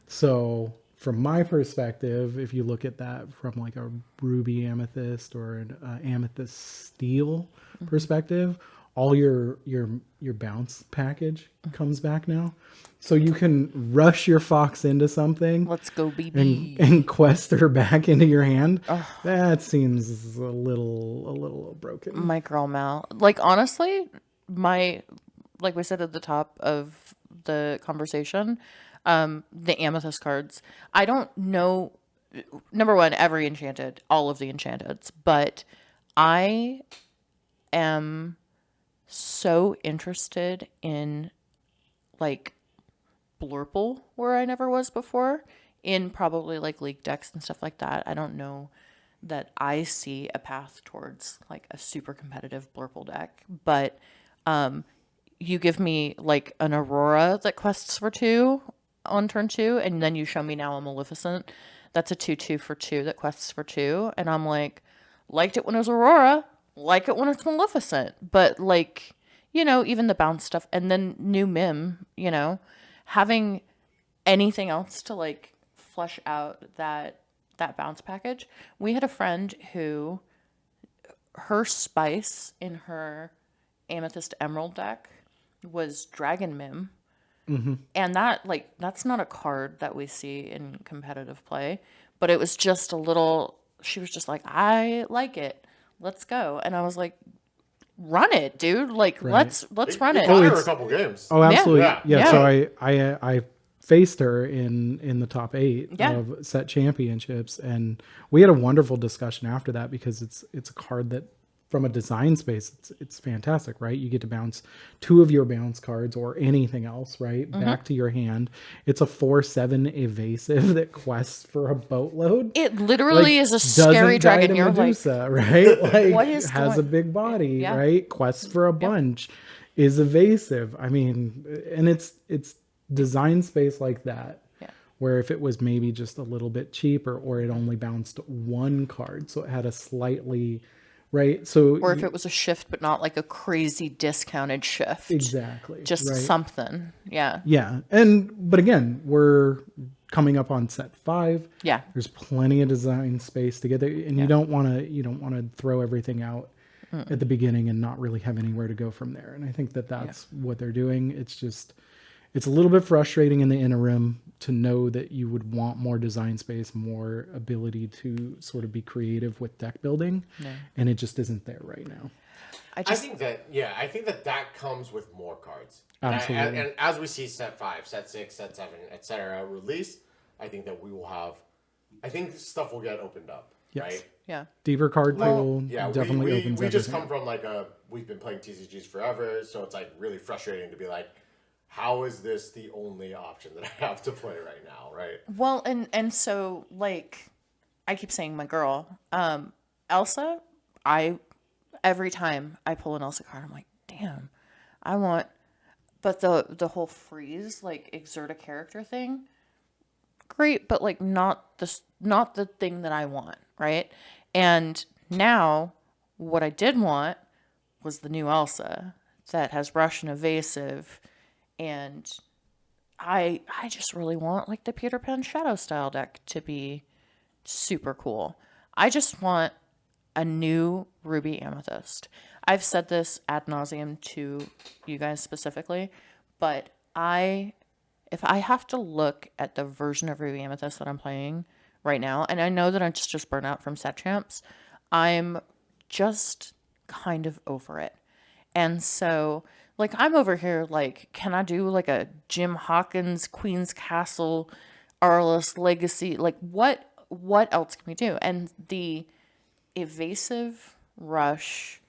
So from my perspective, if you look at that from like a ruby amethyst or an amethyst steel perspective, all your bounce package comes back now. So you can rush your fox into something. Let's go, BB. And quest her back into your hand. That seems a little broken. My girl Mal. Like, honestly, like we said at the top of the conversation, the Amethyst cards, I don't know, number one, every Enchanted, all of the Enchanteds, but I am so interested in, like, Blurple, where I never was before, in probably, like, League decks and stuff like that. I don't know that I see a path towards, like, a super competitive Blurple deck, but you give me, like, an Aurora that quests for 2 on turn 2, and then you show me now a Maleficent that's a 2/2 for 2 that quests for 2, and I'm like, liked it when it was Aurora, like it when it's Maleficent, but, like, even the bounce stuff, and then new Mim, having anything else to, like, flesh out that bounce package. We had a friend who, her spice in her Amethyst Emerald deck was Dragon Mim. And that's not a card that we see in competitive play, but it was just a little, she was just like, I like it, let's go. And I was like, run it, dude. Like, let's run it. Got her a couple games. Oh, absolutely. Yeah. Yeah. So I faced her in the top 8 of set championships, and we had a wonderful discussion after that because it's a card that, from a design space, it's fantastic, right? You get to bounce 2 of your bounce cards or anything else, right, back to your hand. It's a 4/7 evasive that quests for a boatload. It literally is a scary dragon. You're Medusa, right? Like, what is has a big body, Yeah. right? Quests for a bunch, is evasive. I mean, and it's design space like that. Where if it was maybe just a little bit cheaper, or it only bounced 1 card, so it had a slightly, right? So, or if it was a shift, but not like a crazy discounted shift. Exactly. Just right? something. Yeah. Yeah. But again, we're coming up on set 5. Yeah. There's plenty of design space to get there, and you don't want to throw everything out at the beginning and not really have anywhere to go from there. And I think that's what they're doing. It's just, it's a little bit frustrating in the interim to know that you would want more design space, more ability to sort of be creative with deck building, and it just isn't there right now. I think that comes with more cards. Absolutely. And as we see set 5, set 6, set 7, etc. release, I think that we will have. I think stuff will get opened up. Yes. Right. Yeah. Deeper card pool definitely opens we just everything. come from like we've been playing TCGs forever, so it's like really frustrating to be like, how is this the only option that I have to play right now, right? Well, and so like I keep saying my girl, Elsa, every time I pull an Elsa card, I'm like, damn, I want, but the whole freeze, like exert a character thing, great, but like not the thing that I want, right? And now what I did want was the new Elsa that has Russian evasive, and I just really want like the Peter Pan Shadow style deck to be super cool. I just want a new Ruby Amethyst. I've said this ad nauseum to you guys specifically, but if I have to look at the version of Ruby Amethyst that I'm playing right now, and I know that I'm just burnt out from set champs, I'm just kind of over it. And so, like, I'm over here, like, can I do, like, a Jim Hawkins, Queen's Castle, Arliss Legacy? Like, what else can we do? And the evasive Rush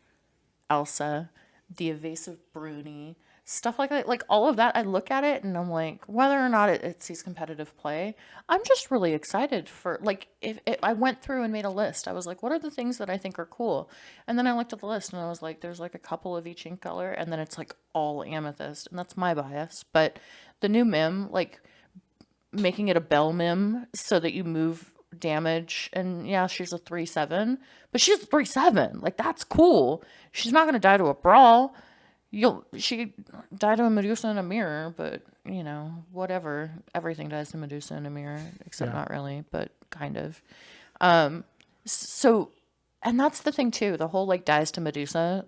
Elsa, the evasive Bruni, stuff like that, like, all of that, I look at it, and I'm like, whether or not it sees competitive play, I'm just really excited for, like, if I went through and made a list, I was like, what are the things that I think are cool? And then I looked at the list, and I was like, there's, like, a couple of each ink color, and then it's, like, all amethyst, and that's my bias, but the new Mim, like, making it a Bell Mim so that you move damage, and yeah, she's a 3/7, but she's a 3/7, like, that's cool. She's not going to die to a brawl. She died to a Medusa in a mirror, but, you know, whatever. Everything dies to Medusa in a mirror, except not really, but kind of. So, and that's the thing, too. The whole, like, dies to Medusa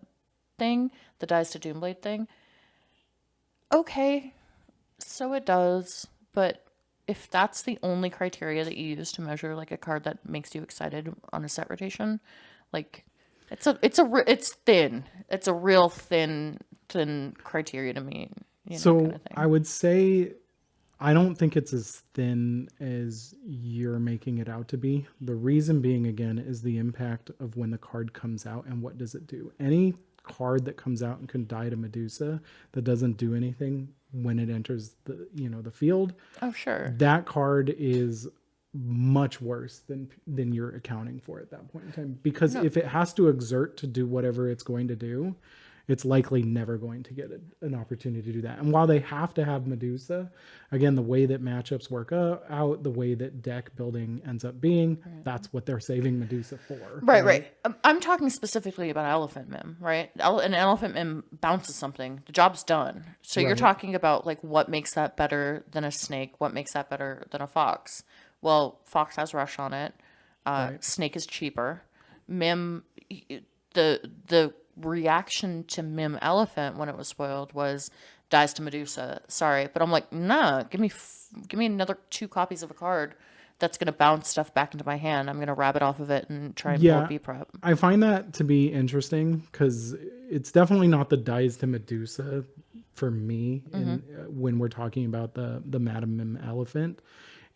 thing, the dies to Doomblade thing. Okay, so it does, but if that's the only criteria that you use to measure, like, a card that makes you excited on a set rotation, like, it's thin. It's a real thin criteria to me. So kind of thing. I would say I don't think it's as thin as you're making it out to be. The reason being, again, is the impact of when the card comes out and what does it do. Any card that comes out and can die to Medusa that doesn't do anything when it enters the field. Oh, sure. That card is much worse than you're accounting for at that point in time, because if it has to exert to do whatever it's going to do, it's likely never going to get an opportunity to do that. And while they have to have Medusa, again, the way that matchups work out, the way that deck building ends up being, that's what they're saving Medusa for. Right. I'm talking specifically about Elephant Mim, right? An Elephant Mim bounces something. The job's done. So you're talking about, like, what makes that better than a snake? What makes that better than a fox? Well, fox has rush on it. Snake is cheaper. Mim, the reaction to Mim Elephant when it was spoiled was dies to Medusa. Sorry, but I'm like, nah, give me another 2 copies of a card that's going to bounce stuff back into my hand. I'm going to rabbit off of it and try and pull a B-prep. I find that to be interesting because it's definitely not the dies to Medusa for me when we're talking about the Madam Mim Elephant.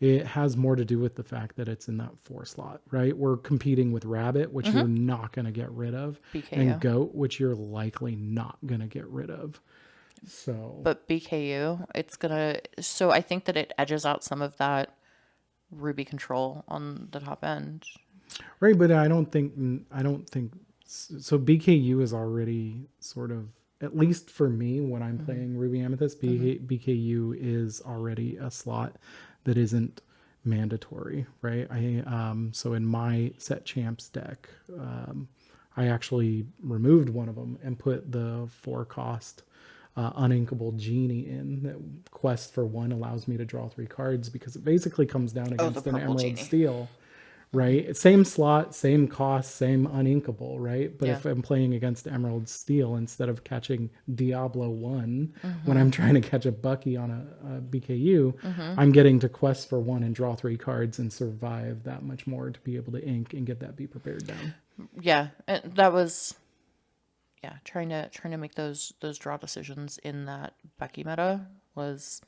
It has more to do with the fact that it's in that 4 slot, right? We're competing with Rabbit, which you're not going to get rid of, BKU. and Goat, which you're likely not going to get rid of. So, but BKU, it's gonna. So I think that it edges out some of that Ruby control on the top end. Right, but I don't think so. BKU is already sort of, at least for me when I'm playing Ruby Amethyst, BKU is already a slot that isn't mandatory, right? So in my set champs deck, I actually removed one of them and put the 4 cost uninkable genie in. That quest for 1 allows me to draw 3 cards because it basically comes down against an Emerald Steel, right? Same slot, same cost, same uninkable, right? But Yeah. if I'm playing against Emerald Steel instead of catching Diablo 1 when I'm trying to catch a Bucky on a BKU, I'm getting to quest for 1 and draw 3 cards and survive that much more to be able to ink and get that Be Prepared down. Yeah, and that was trying to make those draw decisions in that Becky meta was.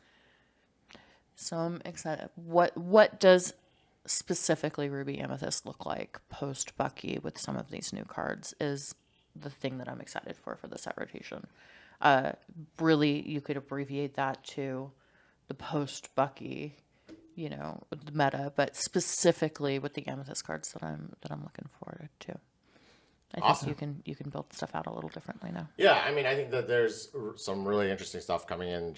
So I'm excited. What does specifically Ruby Amethyst look like post Bucky with some of these new cards is the thing that I'm excited for the set rotation. Really, you could abbreviate that to the post Bucky, the meta, but specifically with the Amethyst cards that I'm looking forward to. I think you can build stuff out a little differently now. Yeah, I mean, I think that there's some really interesting stuff coming in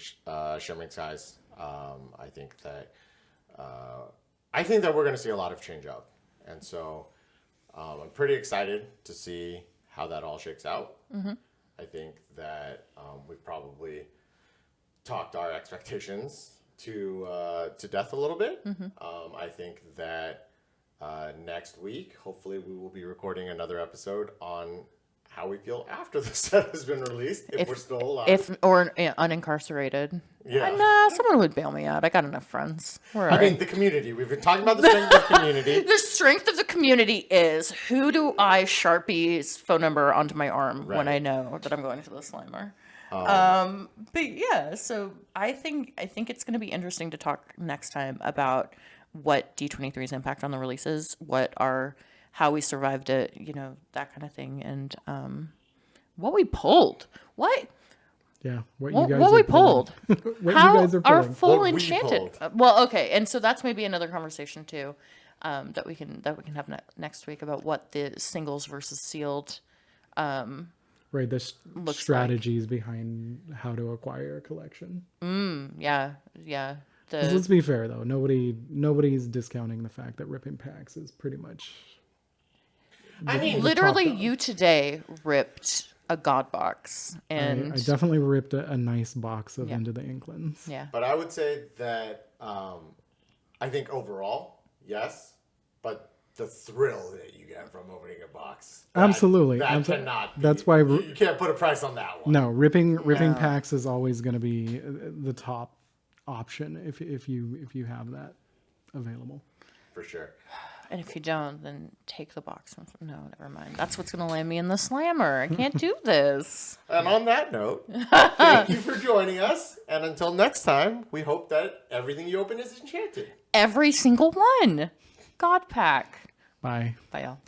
Shimmering Skies. I think that we're going to see a lot of change up, and so I'm pretty excited to see how that all shakes out. I think that we've probably talked our expectations to death a little bit. I think that next week, hopefully, we will be recording another episode on how we feel after the set has been released, if we're still alive. Or unincarcerated. Yeah. Nah, someone would bail me out. I got enough friends. We're all I mean, right. the community. We've been talking about the strength of the community. The strength of the community is who do I Sharpie's phone number onto my arm when I know that I'm going to the Slimer. But yeah, so I think it's going to be interesting to talk next time about what D23's impact on the releases, how we survived it, that kind of thing, and what we pulled. What What you guys we are pulled. what How you guys are our pulling. full What we Enchanted. pulled. Well, okay, and so that's maybe another conversation too, that we can have next week about what the singles versus sealed. Right, the strategies behind how to acquire a collection. Yeah. 'Cause let's be fair though, nobody's discounting the fact that ripping packs is pretty much. I mean, Literally, top dog. you today ripped a God box, and I definitely ripped a nice box of Yeah. Into the Inklings. yeah, but I would say that I think overall, yes, but the thrill that you get from opening a box. Absolutely. That cannot be. That's why You can't put a price on that one. No, ripping packs is always going to be the top option if you have that available. For sure. and if you don't, then take the box. No, never mind. That's what's gonna land me in the Slammer. I can't do this. And on that note, thank you for joining us. And until next time, we hope that everything you open is enchanted. Every single one. God pack. Bye. Bye, y'all.